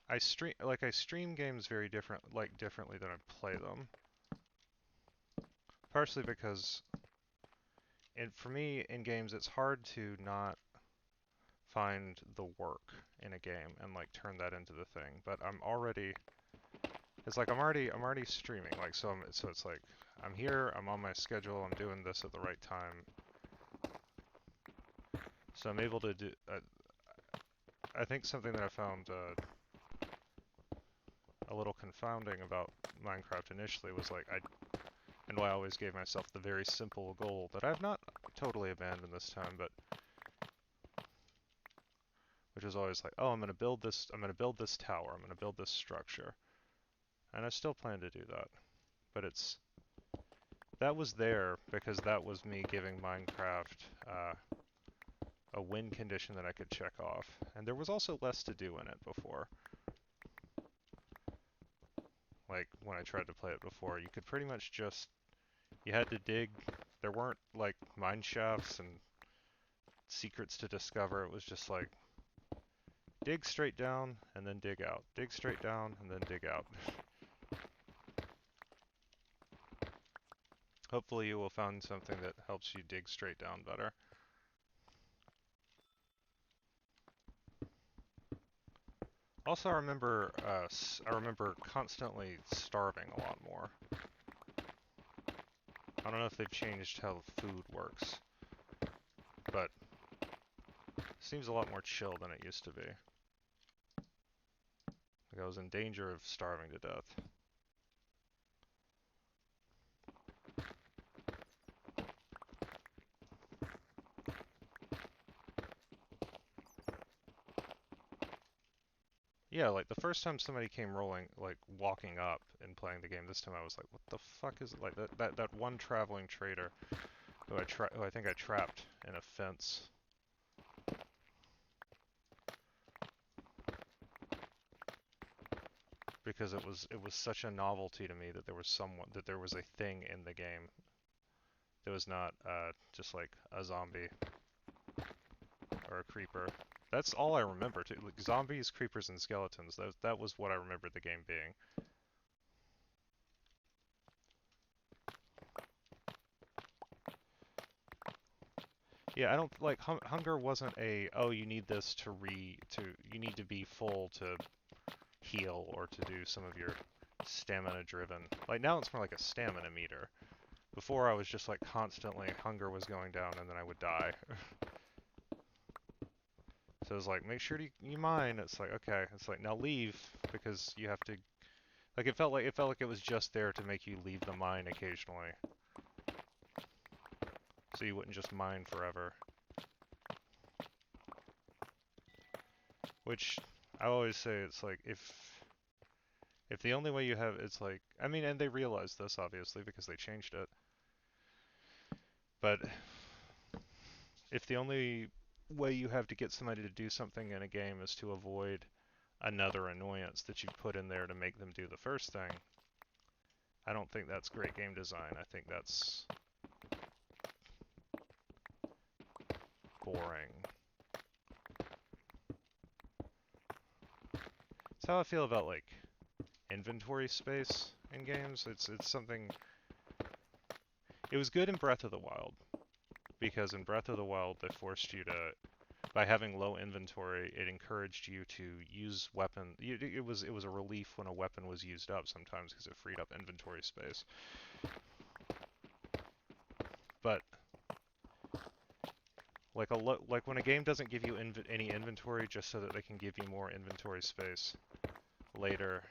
I stream games very differently than I play them. Partially because for me in games it's hard to not find the work in a game and like turn that into the thing. But I'm already streaming, like so it's like I'm here, I'm on my schedule, I'm doing this at the right time. So I'm able to do I think something that I found a little confounding about Minecraft initially was like and why I always gave myself the very simple goal that I've not totally abandoned this time, but which is always like, oh, I'm gonna build this tower, I'm gonna build this structure. And I still plan to do that. But that was there because that was me giving Minecraft a win condition that I could check off. And there was also less to do in it before. Like when I tried to play it before, you could pretty much you had to dig. There weren't like mine shafts and secrets to discover. It was just like dig straight down and then dig out. Dig straight down and then dig out. Hopefully you will find something that helps you dig straight down better. Also, I remember constantly starving a lot more. I don't know if they've changed how food works, but it seems a lot more chill than it used to be. Like I was in danger of starving to death. Yeah, like the first time somebody came rolling, like walking up and playing the game, this time I was like, what the fuck is it? Like that one traveling trader who I think I trapped in a fence. Because it was such a novelty to me that there was a thing in the game that was not just like a zombie or a creeper. That's all I remember too. Like zombies, creepers, and skeletons. That was what I remember the game being. Yeah, I don't like hunger wasn't a oh you need this you need to be full to heal or to do some of your stamina driven. Like now it's more like a stamina meter. Before I was just like constantly hunger was going down and then I would die. So it was like make sure you mine. It's like okay, it's like now leave because you have to like it felt like it was just there to make you leave the mine occasionally. So you wouldn't just mine forever. Which I always say it's like if the only way you have it's like I mean and they realized this obviously because they changed it. But if the only way you have to get somebody to do something in a game is to avoid another annoyance that you put in there to make them do the first thing, I don't think that's great game design. I think that's boring. That's how I feel about like inventory space in games. It's something. It was good in Breath of the Wild because in Breath of the Wild they forced you to, by having low inventory, it encouraged you to use weapon. It was a relief when a weapon was used up sometimes because it freed up inventory space. But like when a game doesn't give you any inventory just so that they can give you more inventory space later.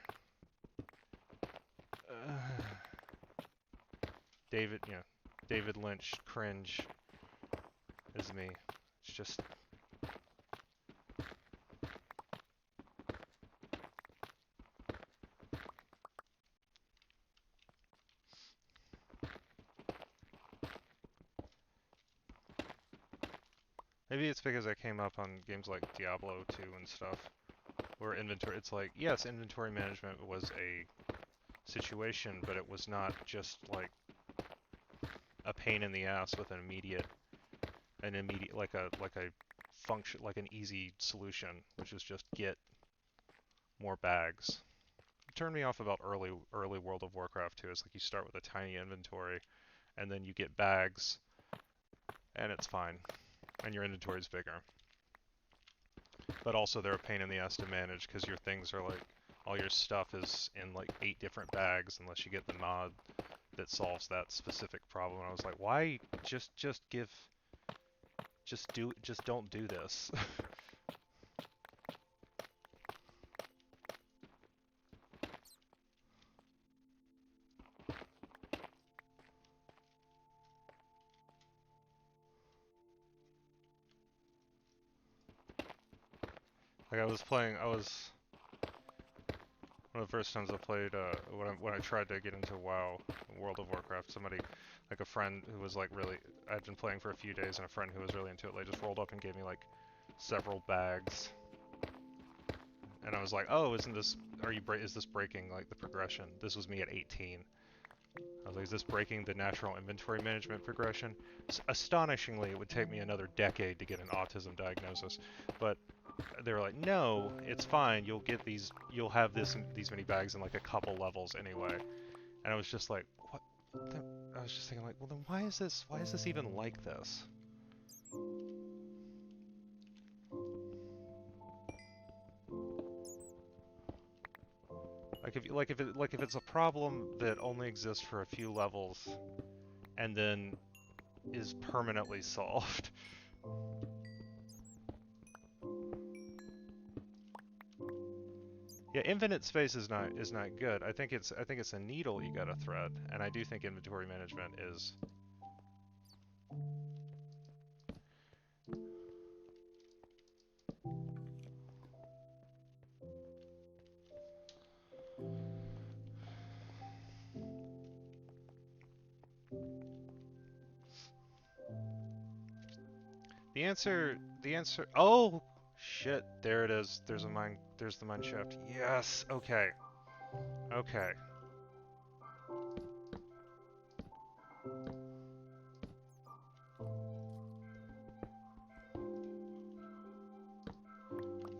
David, David Lynch cringe is me. It's just maybe it's because I came up on games like Diablo 2 and stuff where inventory it's like yes, inventory management was a situation, but it was not just like a pain in the ass with an immediate like a function like an easy solution, which is just get more bags. It turned me off about early World of Warcraft too. It's like you start with a tiny inventory and then you get bags and it's fine. And your inventory is bigger. But also they're a pain in the ass to manage because your things are like all your stuff is in like 8 different bags unless you get the mod that solves that specific problem. And I was like, why just don't do this. Like I was one of the first times I played when I tried to get into WoW, World of Warcraft. Somebody, like a friend who was like really, I'd been playing for a few days, and a friend who was really into it, like just rolled up and gave me like several bags, and I was like, oh, is this breaking like the progression? This was me at 18. I was like, is this breaking the natural inventory management progression? Astonishingly, it would take me another decade to get an autism diagnosis, but they were like, no, it's fine. You'll get these. You'll have these many bags in like a couple levels anyway. And I was just like, what? I was just thinking like, well then why is this? Why is this even like this? Like if it's a problem that only exists for a few levels, and then is permanently solved. Yeah, infinite space is not good. I think it's a needle you gotta thread, and I do think inventory management is. The answer. Oh shit! There it is. There's a mine. There's the mine shaft. Yes. Okay. Okay.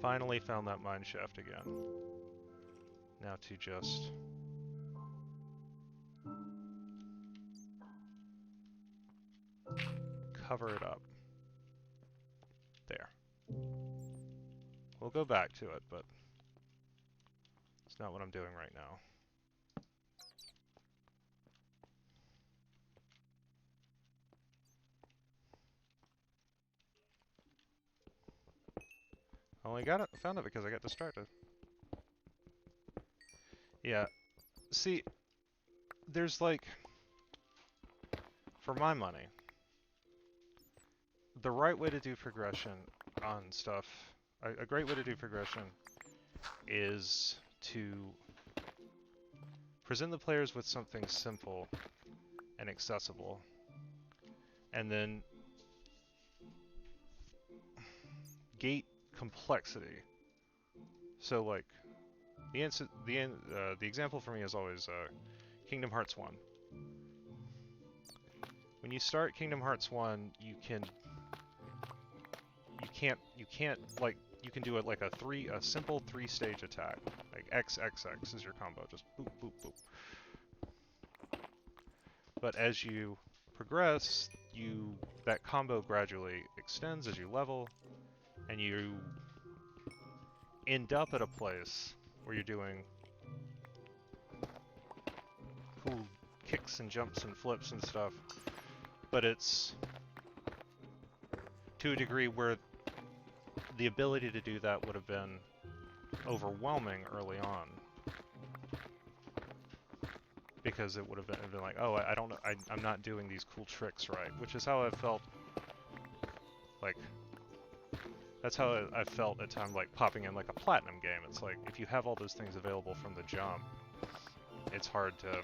Finally found that mine shaft again. Now to just cover it up. There. We'll go back to it, but it's not what I'm doing right now. I only found it because I got distracted. Yeah. See, there's like, for my money, the right way to do progression on stuff, a great way to do progression is to present the players with something simple and accessible, and then gate complexity. So like the example for me is always Kingdom Hearts 1. When you start Kingdom Hearts 1, you can't like you can do it like a simple 3-stage attack. Like XXX is your combo, just boop boop boop. But as you progress, that combo gradually extends as you level, and you end up at a place where you're doing cool kicks and jumps and flips and stuff, but it's to a degree where the ability to do that would have been overwhelming early on, because it would have been like, oh, I don't know, I'm not doing these cool tricks right, which is how I felt. Like, that's how I felt at times, like popping in like a platinum game. It's like if you have all those things available from the jump, it's hard to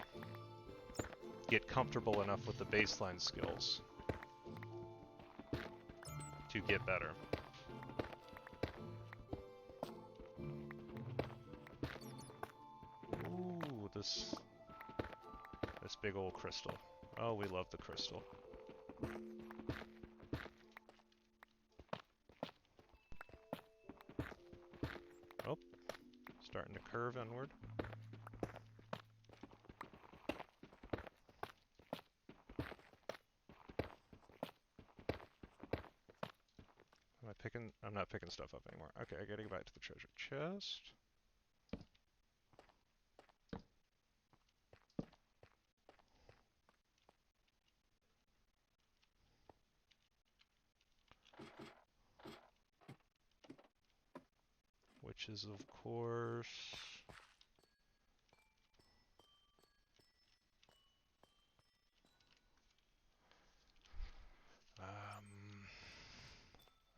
get comfortable enough with the baseline skills to get better. Ooh, this big old crystal. Oh, we love the crystal. Oh, starting to curve inward. I'm not picking stuff up anymore. Okay, I gotta go back to the treasure chest. Which is, of course...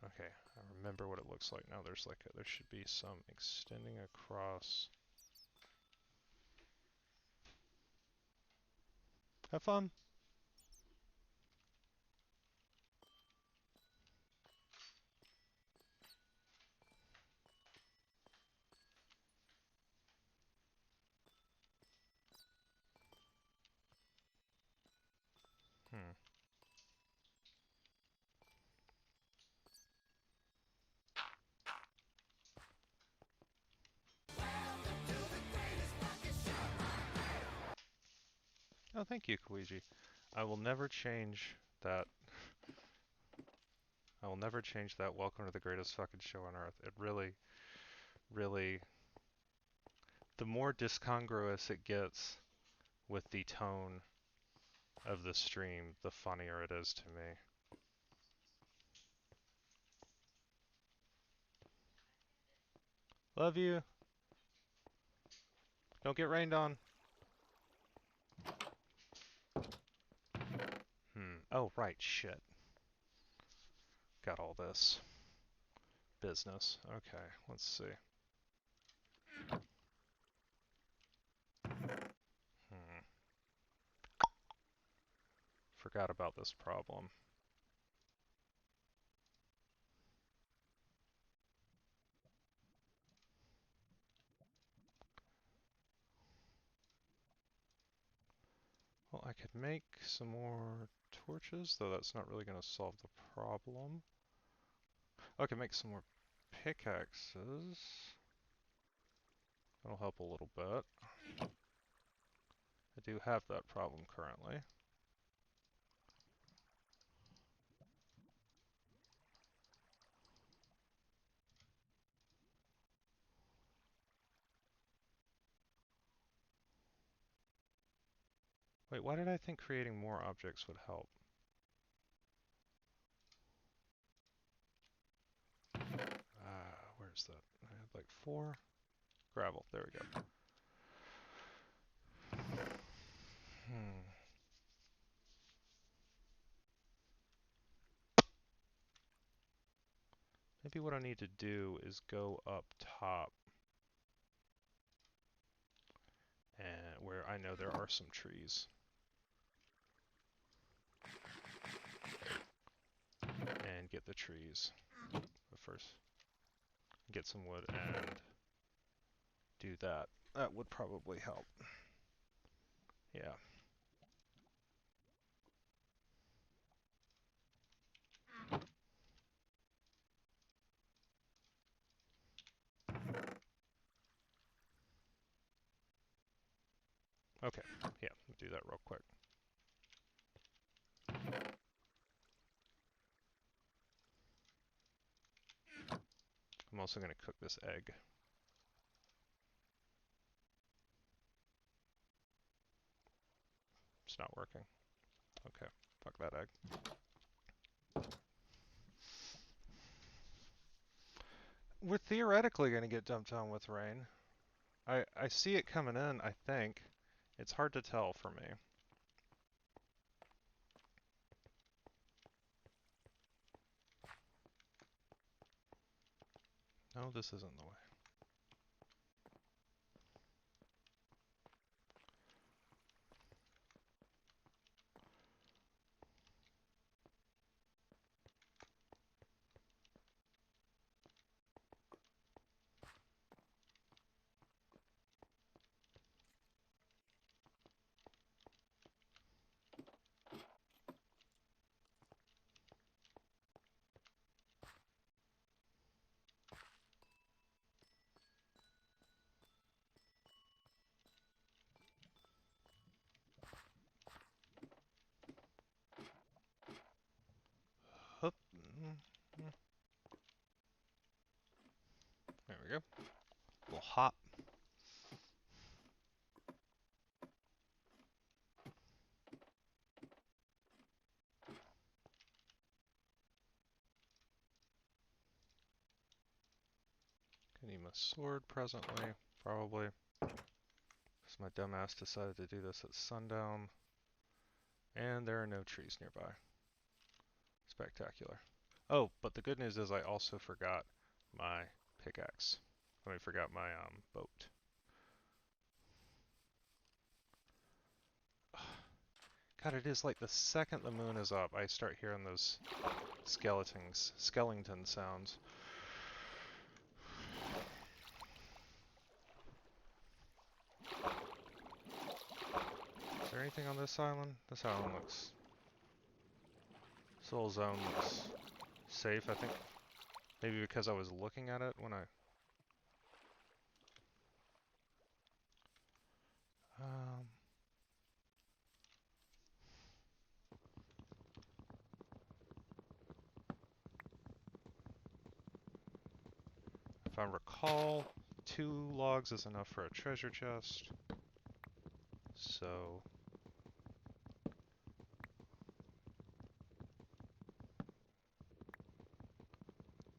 okay, I remember what it looks like now. There's like there should be some extending across. Have fun. Hmm. Oh, thank you, Koiji. I will never change that. I will never change that. Welcome to the greatest fucking show on earth. It really, really. The more discongruous it gets with the tone of the stream, the funnier it is to me. Love you. Don't get rained on. Oh, right. Shit. Got all this business. Okay, let's see. Hmm. Forgot about this problem. Well, I could make some more torches, though that's not really going to solve the problem. Oh, I can make some more pickaxes. That'll help a little bit. I do have that problem currently. Wait, why did I think creating more objects would help? Where's that? I had like 4. Gravel, there we go. Hmm. Maybe what I need to do is go up top and where I know there are some trees. And get the trees. But first, get some wood and do that. That would probably help. Yeah. Okay, yeah, we'll do that real quick. I'm also going to cook this egg. It's not working. Okay, fuck that egg. We're theoretically going to get dumped on with rain. I see it coming in, I think. It's hard to tell for me. No, this isn't the way. Hup. There we go. Little hop. Gonna need my sword presently, probably. Because my dumbass decided to do this at sundown. And there are no trees nearby. Spectacular. Oh, but the good news is I also forgot my pickaxe. I mean, forgot my boat. God, it is like the second the moon is up, I start hearing those skeleton sounds. Is there anything on this island? This island looks... This little zone looks safe, I think. Maybe because I was looking at it when I... if I recall, 2 logs is enough for a treasure chest. So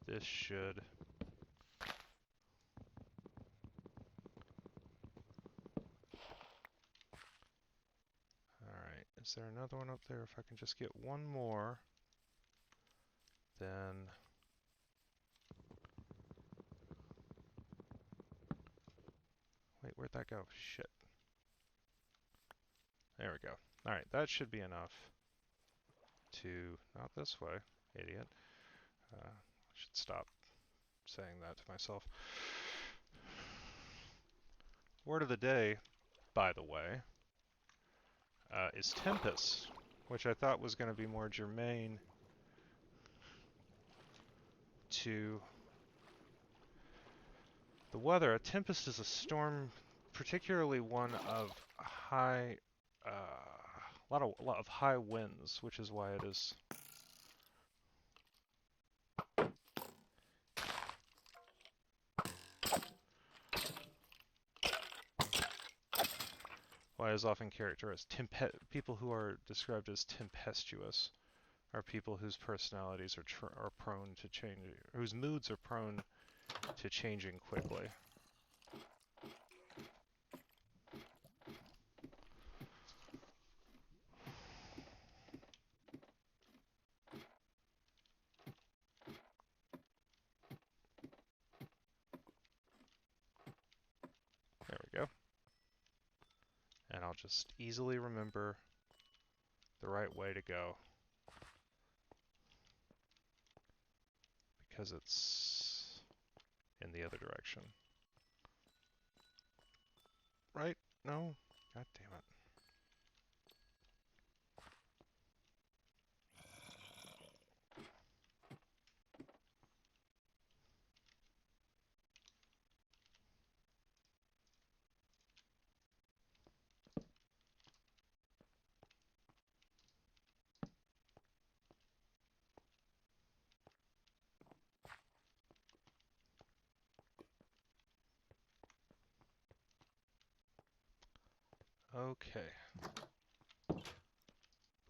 this should... Alright, is there another one up there? If I can just get one more, then... Wait, where'd that go? Shit. There we go. Alright, that should be enough to... Not this way, idiot. I should stop saying that to myself. Word of the day, by the way, is Tempest, which I thought was going to be more germane to the weather. A tempest is a storm, particularly one of high, a lot of high winds, which is why it is often characterized. People who are described as tempestuous are people whose personalities are prone to change, whose moods are prone to changing quickly. There we go. And I'll just easily remember the right way to go, because it's in the other direction. Right? No? God damn it. Okay.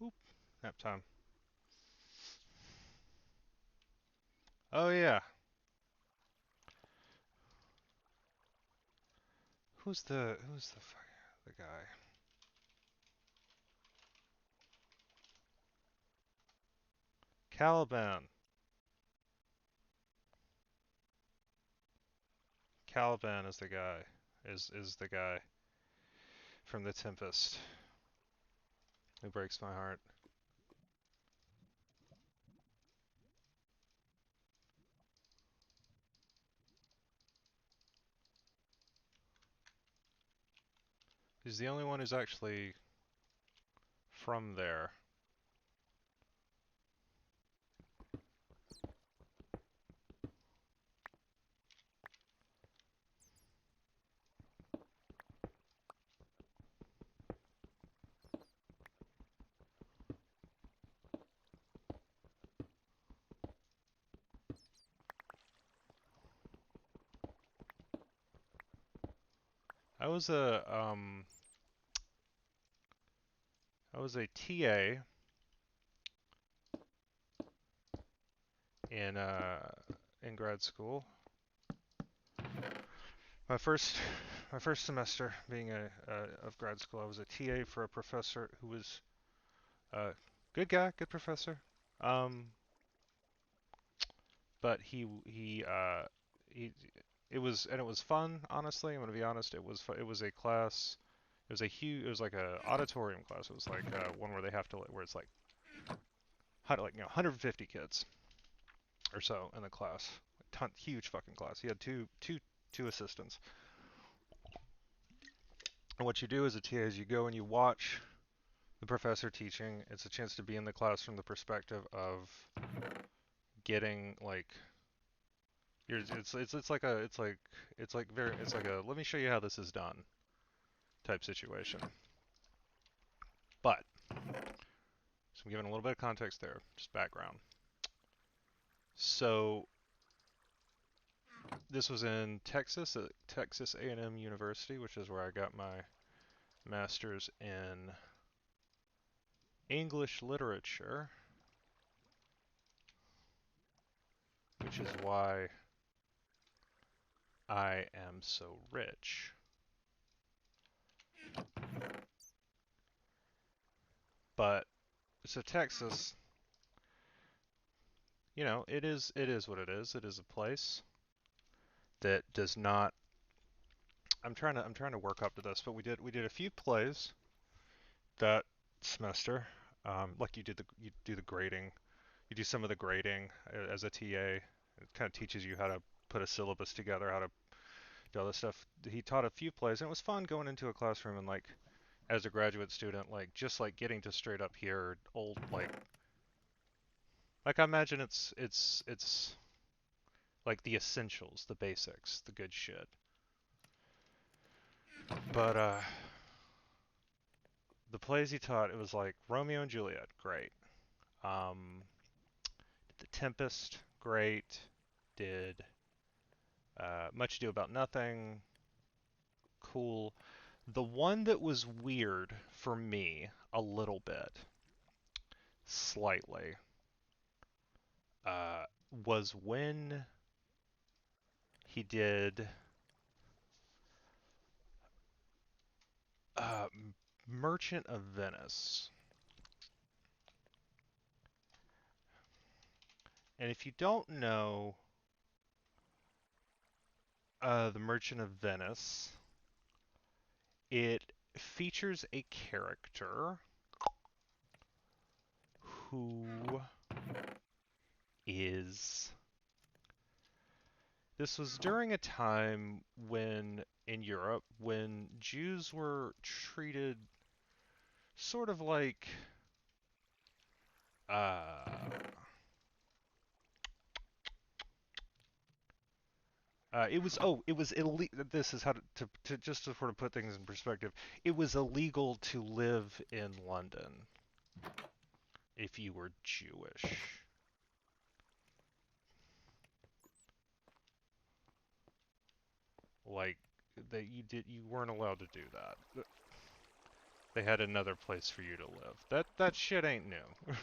Boop. Nap time. Oh yeah. The guy? Caliban. Caliban is the guy. Is the guy from the Tempest who breaks my heart. He's the only one who's actually from there. I was a TA in grad school. My first semester being of grad school, I was a TA for a professor who was good guy, good professor. Um, but he it was fun. Honestly, I'm gonna be honest. It was a class. It was like a auditorium class. It was like one where they have to where it's like 150 kids or so in the class. Huge fucking class. He had two assistants. And what you do as a TA is you go and you watch the professor teaching. It's a chance to be in the class from the perspective of getting like it's like a let me show you how this is done type situation. But so I'm giving a little bit of context there, just background. So This was in Texas at Texas A&M University, which is where I got my master's in English literature, which is why I am so rich. But so Texas, it is what it is. It is a place that does not. I'm trying to work up to this, but we did a few plays that semester. Like you do the grading, you do some of the grading as a TA. It kind of teaches you how to put a syllabus together, how to do all this stuff. He taught a few plays, and it was fun going into a classroom and like as a graduate student, like just like getting to straight up here old like I imagine it's like the essentials, the basics, the good shit. But the plays he taught, it was like Romeo and Juliet, great. Um, The Tempest, great. Did Much Ado About Nothing, cool. The one that was weird for me a little bit, slightly, uh, was when he did uh, Merchant of Venice. And if you don't know The Merchant of Venice, it features a character who is. This was during a time when, in Europe, when Jews were treated sort of like. Uh, it was illegal. This is how to just to sort of put things in perspective. It was illegal to live in London if you were Jewish. Like you weren't allowed to do that. They had another place for you to live. That shit ain't new.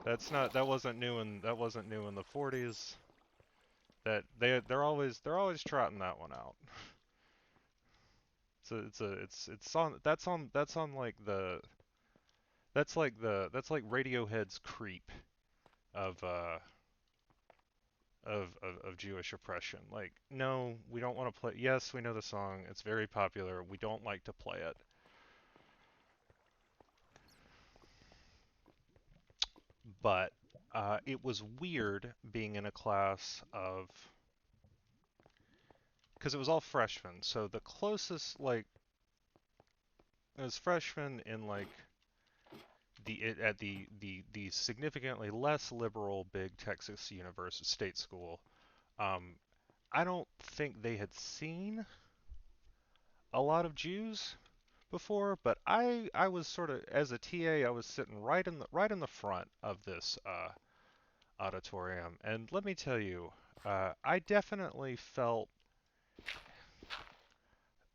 That wasn't new in the 40s. That they're always trotting that one out. So it's on that's on like the that's like Radiohead's Creep of of Jewish oppression. Like, no, we don't want to play. Yes, we know the song. It's very popular. We don't like to play it. But it was weird being in a class of because it was all freshmen. So the closest like it was freshmen in like at the significantly less liberal big Texas University state school. Um, I don't think they had seen a lot of Jews before, but I was sort of as a TA, I was sitting right in the front of this auditorium, and let me tell you, I definitely felt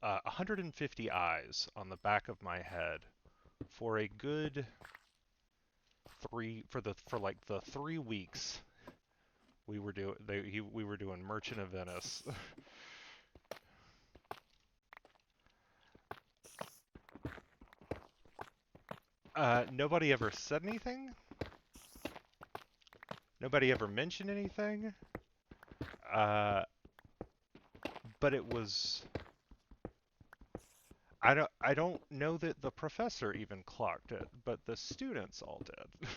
150 eyes on the back of my head for a good for like the 3 weeks we were doing Merchant of Venice. Nobody ever said anything. Nobody ever mentioned anything. Uh, but it was I don't know that the professor even clocked it, but the students all did.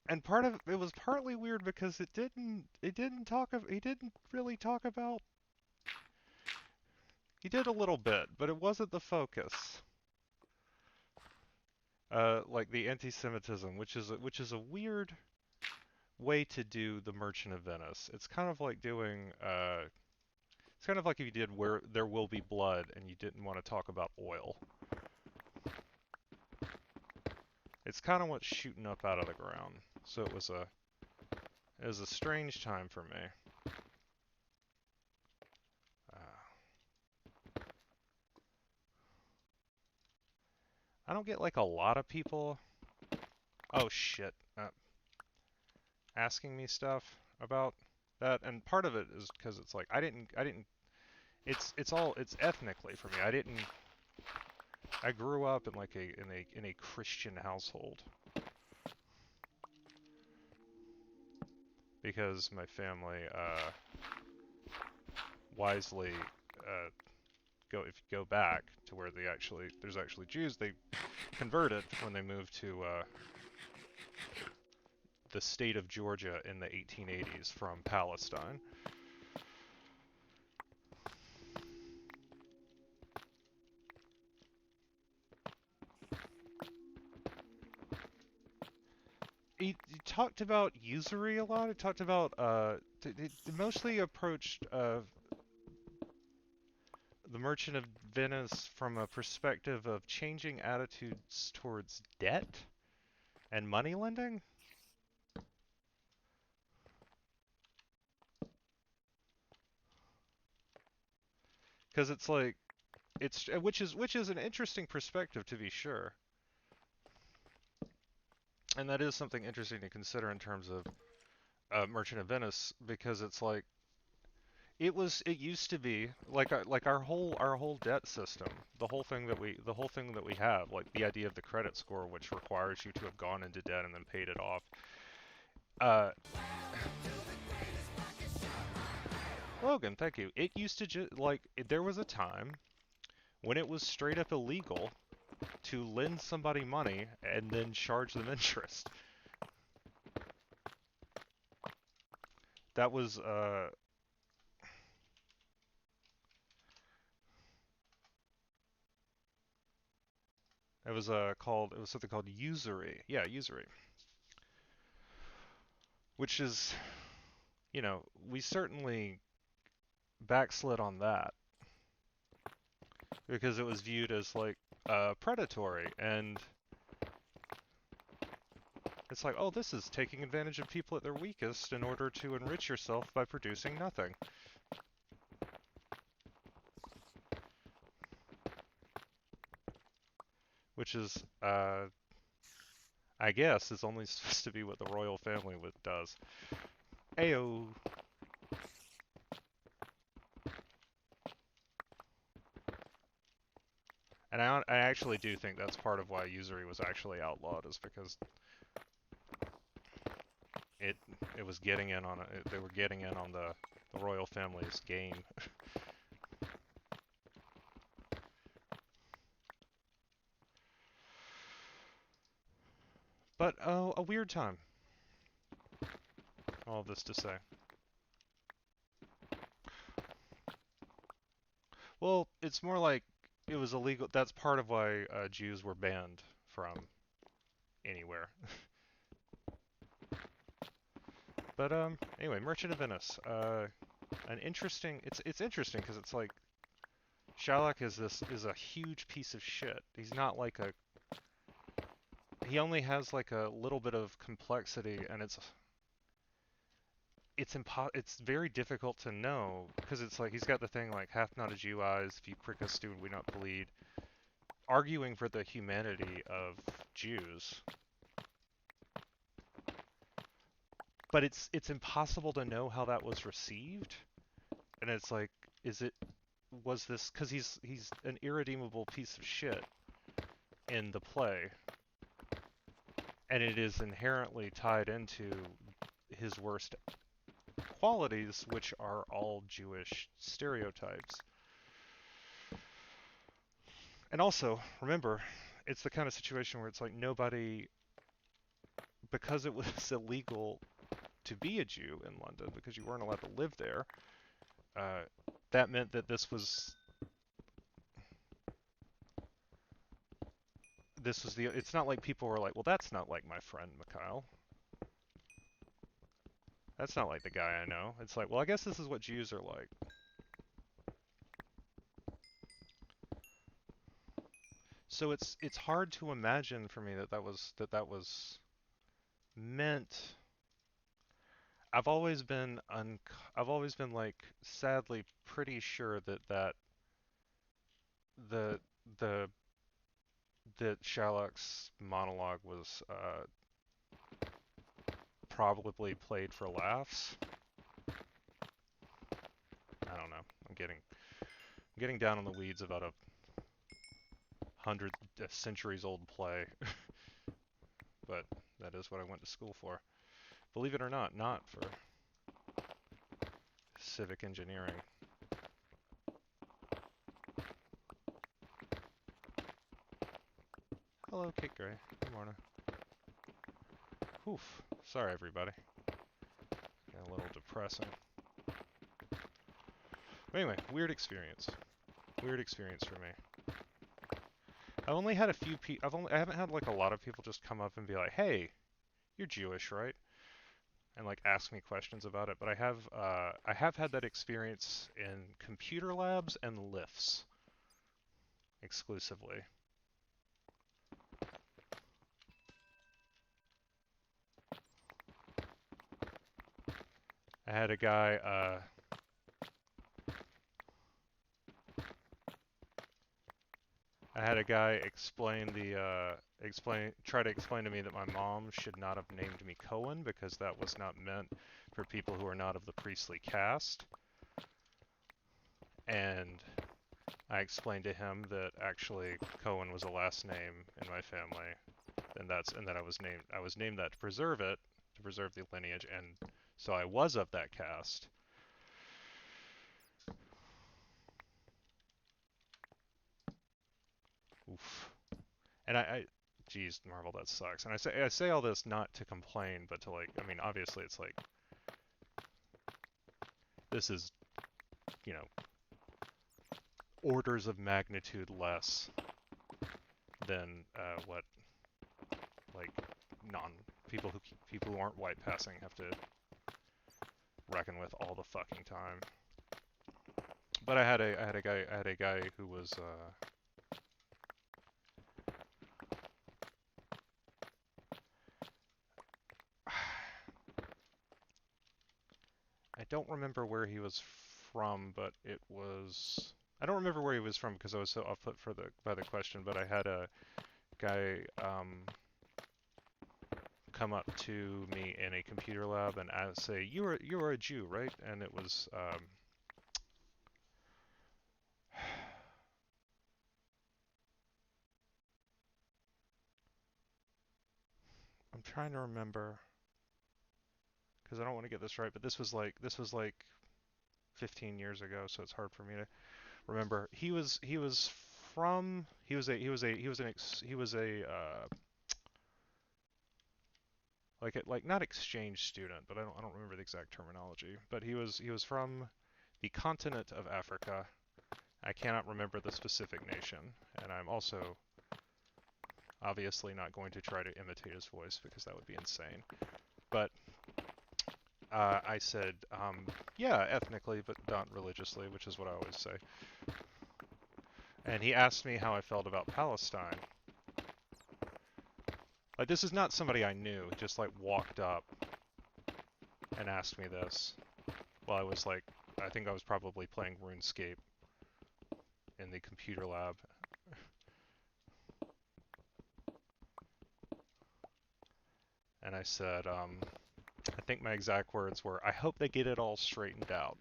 And part of it was partly weird because he didn't really talk about he did a little bit, but it wasn't the focus. Like the anti-Semitism, which is a weird way to do the Merchant of Venice. It's kind of like if you did Where There Will Be Blood and you didn't want to talk about oil. It's kind of what's shooting up out of the ground. So It was a strange time for me. I don't get like a lot of people. Oh shit. Asking me stuff about that, and part of it is because it's like I didn't. It's ethnically for me. I grew up in like a Christian household because my family wisely go if you go back to where there's actually Jews, they converted when they moved to the state of Georgia in the 1880s from Palestine. He talked about usury a lot. He talked about he mostly approached the Merchant of Venice from a perspective of changing attitudes towards debt and money lending. Because it's like it's which is an interesting perspective to be sure, and that is something interesting to consider in terms of Merchant of Venice, because it's like it used to be like our whole debt system, the whole thing that we have, like the idea of the credit score, which requires you to have gone into debt and then paid it off. Uh, Logan, thank you. It used to just like there was a time when it was straight up illegal to lend somebody money and then charge them interest. That was it was something called usury. Yeah, usury, which is, we certainly backslid on that because it was viewed as like predatory, and it's like, oh, this is taking advantage of people at their weakest in order to enrich yourself by producing nothing. Which is, I guess, is only supposed to be what the royal family does. Ayo. And I actually do think that's part of why usury was actually outlawed, is because it it was getting in on it. They were getting in on the royal family's game. But oh, a weird time. All this to say. Well, it's more like it was illegal. That's part of why Jews were banned from anywhere. But anyway, Merchant of Venice. An interesting. It's interesting because it's like Shylock is a huge piece of shit. He's not like a. He only has like a little bit of complexity, and it's very difficult to know because it's like he's got the thing like hath not a Jew eyes, if you prick us do we not bleed, arguing for the humanity of Jews. But it's impossible to know how that was received, and it's like, is it was this because he's an irredeemable piece of shit in the play, and it is inherently tied into his worst qualities, which are all Jewish stereotypes. And also, remember, it's the kind of situation where it's like nobody, because it was illegal to be a Jew in London, because you weren't allowed to live there, uh, that meant that it's not like people were like, well, that's not like my friend Mikhail. That's not like the guy I know. It's like, well, I guess this is what Jews are like. So it's hard to imagine for me that that was meant. I've always been I've always been like sadly pretty sure the the that Shylock's monologue was probably played for laughs. I don't know. I'm getting down on the weeds about a hundred centuries old play, but that is what I went to school for. Believe it or not, not for civic engineering. Hello, Kate Gray. Good morning. Oof. Sorry, everybody. Got a little depressing. But anyway, weird experience. Weird experience for me. I've only had a few people. I haven't had like a lot of people just come up and be like, "Hey, you're Jewish, right?" And like ask me questions about it. But I have had that experience in computer labs and lifts exclusively. I had a guy. I had a guy try to explain to me that my mom should not have named me Cohen because that was not meant for people who are not of the priestly caste. And I explained to him that actually Cohen was a last name in my family, and that I was named that to preserve it, to preserve the lineage, and so I was of that caste. Oof. And geez, Marvel, that sucks. And I say all this not to complain, but to like, I mean, obviously it's like this is, you know, orders of magnitude less than what like non people who aren't white passing have to reckon with all the fucking time. But I had a guy who was I don't remember where he was from, but it was I don't remember where he was from because I was so off put for by the question. But I had a guy come up to me in a computer lab and say, "You are a Jew, right?" And it was I'm trying to remember because I don't want to get this right, but this was like 15 years ago, so it's hard for me to remember. He was from he was a like not exchange student, but I don't remember the exact terminology. But he was from the continent of Africa. I cannot remember the specific nation, and I'm also obviously not going to try to imitate his voice because that would be insane. But I said, yeah, ethnically, but not religiously, which is what I always say. And he asked me how I felt about Palestine. Like, this is not somebody I knew. He just, like, walked up and asked me this while I was, like, I think I was probably playing RuneScape in the computer lab. And I said, I think my exact words were, I hope they get it all straightened out.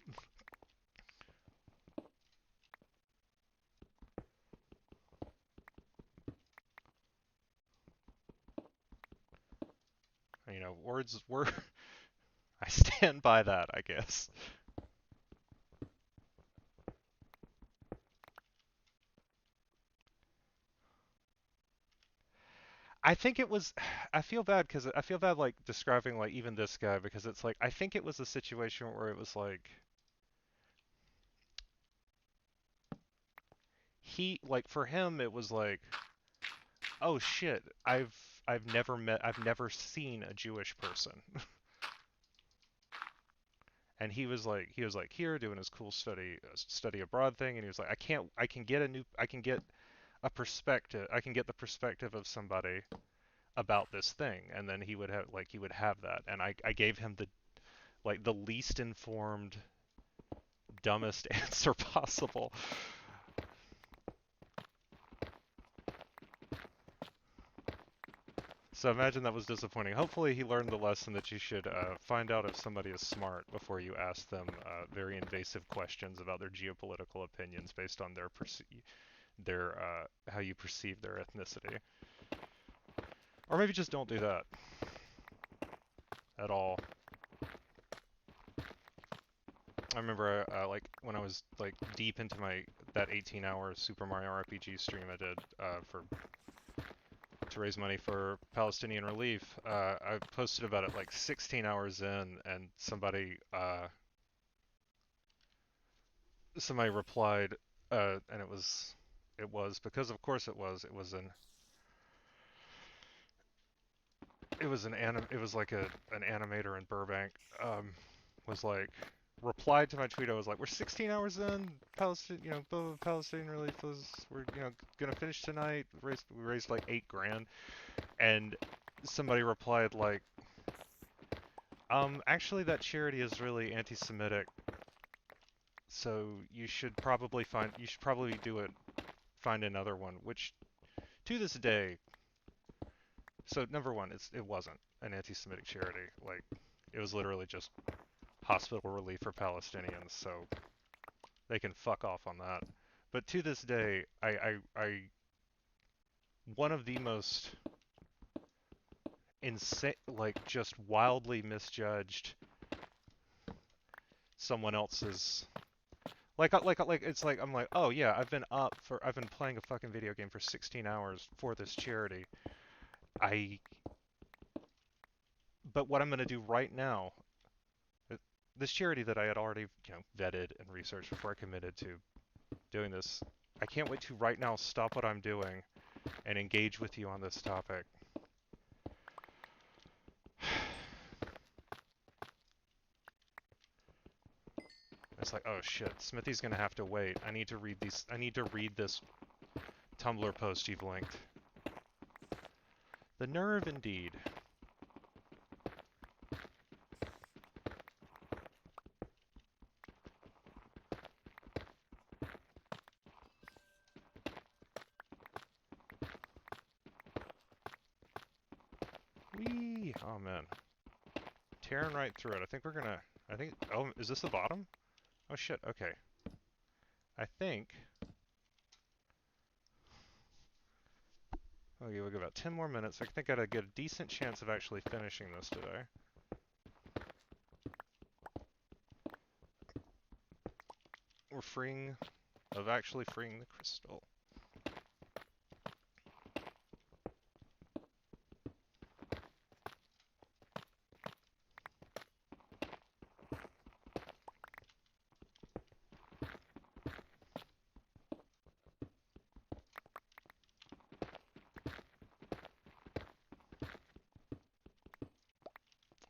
You know, words were, I stand by that, I guess. I think it was. I feel bad because I feel bad like describing like even this guy because it's like I think it was a situation where it was like he like for him it was like oh shit I've never seen a Jewish person and he was like here doing his cool study abroad thing and he was like I can get I can get a perspective I can get the perspective of somebody about this thing and then he would have that and I gave him like the least informed, dumbest answer possible. So imagine that was disappointing. Hopefully he learned the lesson that you should find out if somebody is smart before you ask them very invasive questions about their geopolitical opinions based on their how you perceive their ethnicity. Or maybe just don't do that at all. I remember like when I was like deep into that 18-hour Super Mario RPG stream I did for to raise money for Palestinian relief. I posted about it like 16 hours in, and somebody replied, and it was because of course it was like an animator in Burbank was like replied to my tweet. I was like, we're 16 hours in, Palestinian relief we're gonna finish tonight. We raised like 8 grand, and somebody replied like, actually that charity is really anti-Semitic, so you should probably find another one. Which to this day, so number one, it wasn't an anti-Semitic charity. Like it was literally just hospital relief for Palestinians, so they can fuck off on that. But to this day, I one of the most insane, like just wildly misjudged someone else's. Like it's like I'm like, oh yeah, I've been playing a fucking video game for 16 hours for this charity. I but what I'm gonna do right now, uh, this charity that I had already vetted and researched before I committed to doing this, I can't wait to right now stop what I'm doing and engage with you on this topic. It's like, oh shit, Smithy's gonna have to wait. I need to read this Tumblr post you've linked. The nerve indeed. Whee! Oh man. Tearing right through it. Oh, is this the bottom? Oh shit, okay. I think... Okay, we'll go about 10 more minutes. I think I'd get a decent chance of actually finishing this today. Actually freeing the crystal.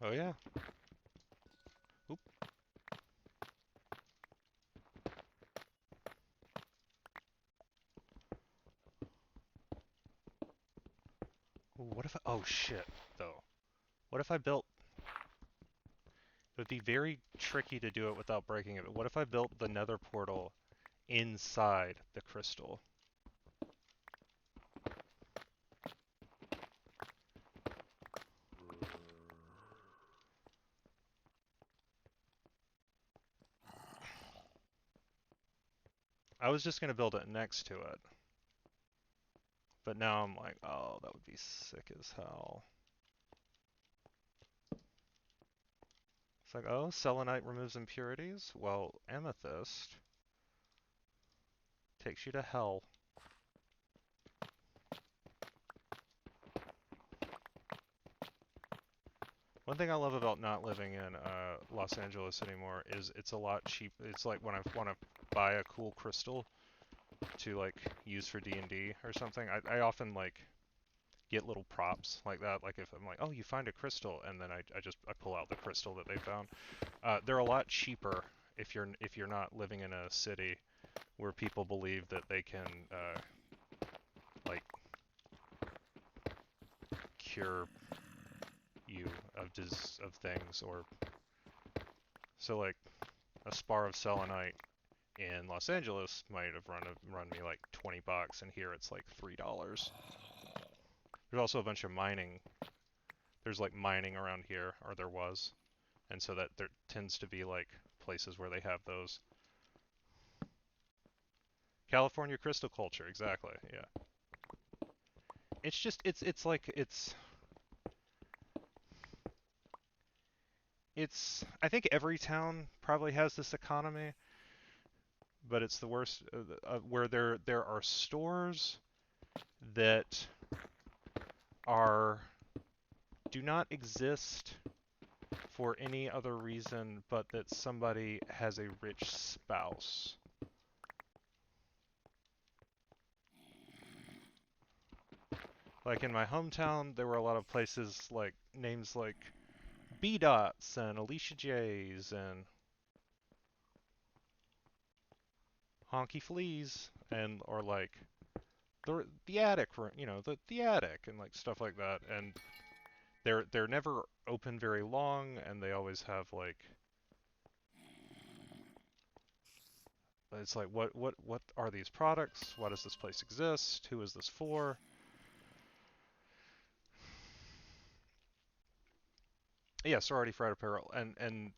Oh yeah. Oop. Ooh, oh shit, though. What if I built... It would be very tricky to do it without breaking it, but what if I built the nether portal inside the crystal? I was just gonna build it next to it. But now I'm like, oh, that would be sick as hell. It's like, oh, selenite removes impurities? Well, amethyst takes you to hell. One thing I love about not living in Los Angeles anymore is it's a lot cheap. It's like when I want to buy a cool crystal to like use for D&D or something, I often like get little props like that. Like if I'm like, oh, you find a crystal, and then I pull out the crystal that they found. They're a lot cheaper if you're not living in a city where people believe that they can like cure you of things, or So like a spar of selenite in Los Angeles might have run me like $20, and here it's like $3. There's also a bunch of mining. There's like mining around here, or there was, and so that there tends to be like places where they have those. California crystal culture, exactly. Yeah. It's just it's like it's I think every town probably has this economy, but it's the worst where there are stores that are do not exist for any other reason but that somebody has a rich spouse. Like in my hometown, there were a lot of places like names like B Dots and Alicia J's and Honky Fleas and or like the attic, the attic and like stuff like that. And they're never open very long, and they always have like it's like what are these products? Why does this place exist? Who is this for? Yeah, sorority frat apparel, and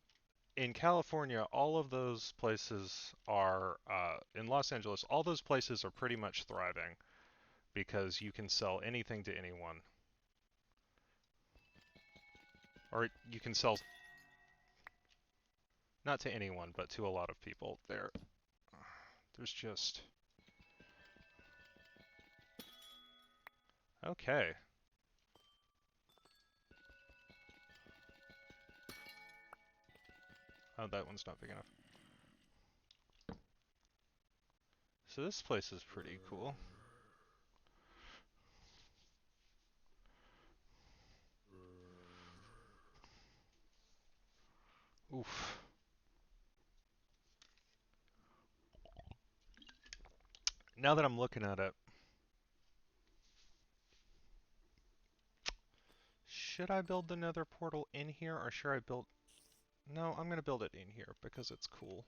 in California, all of those places are in Los Angeles. All those places are pretty much thriving because you can sell anything to anyone, or you can sell not to anyone, but to a lot of people. There's just okay. Oh, that one's not big enough. So this place is pretty cool. Oof. Now that I'm looking at it, should I build the nether portal in here or should I build... No, I'm gonna build it in here because it's cool.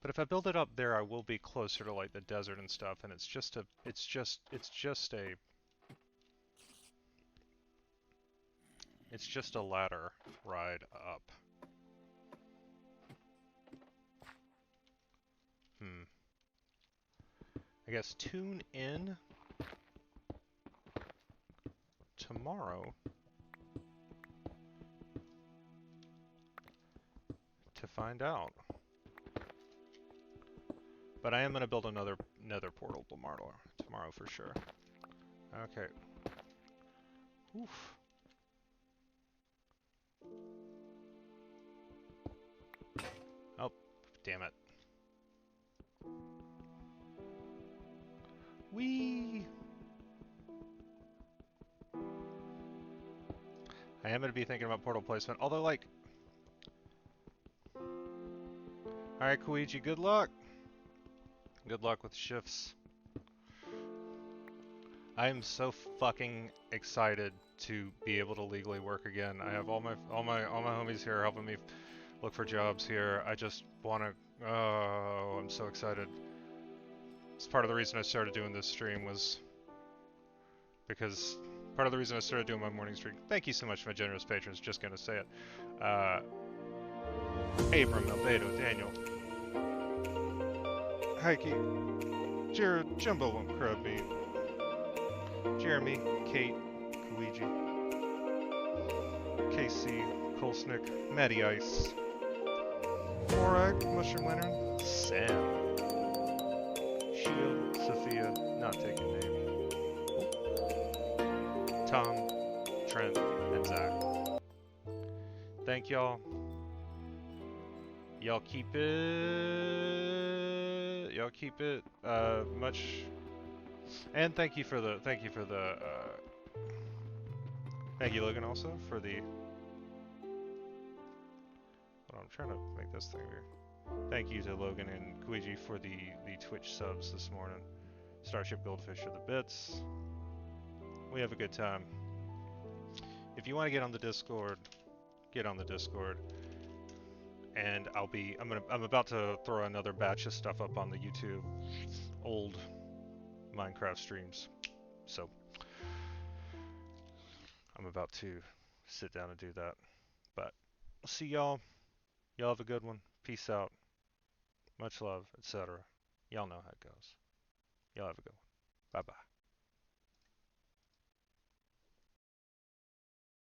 But if I build it up there, I will be closer to like the desert and stuff, and it's just a ladder ride up. Hmm. I guess tune in tomorrow to find out. But I am gonna build another nether portal tomorrow for sure. Okay. Oof. Oh, damn it. Whee! I am gonna be thinking about portal placement, although like... Alright, Koichi, good luck! Good luck with shifts. I am so fucking excited to be able to legally work again. I have all my homies here helping me look for jobs here. I just want to... Oh, I'm so excited. It's part of the reason I started doing this stream was because part of the reason I started doing my morning stream. Thank you so much, my generous patrons. Just gonna say it. Abram, Albedo, Daniel, Heike, Jared, Jumbo Won't Crab Meat, Jeremy, Kate, Luigi, KC, Kolsnick, Matty Ice, Morag, Mushroom Lantern, Sam, Shield, Sophia, not taking name, Tom, Trent, and Zach. Thank y'all. Y'all keep it much. And thank you thank you Logan also for the I'm trying to make this thing weird. Thank you to Logan and Kuiji for the Twitch subs this morning. Starship Goldfish are the bits. We have a good time. If you want to get on the Discord, get on the Discord. and I'm about to throw another batch of stuff up on the YouTube old Minecraft streams. So I'm about to sit down and do that. But see y'all. Y'all have a good one. Peace out. Much love, etc. Y'all know how it goes. Y'all have a good one. Bye bye.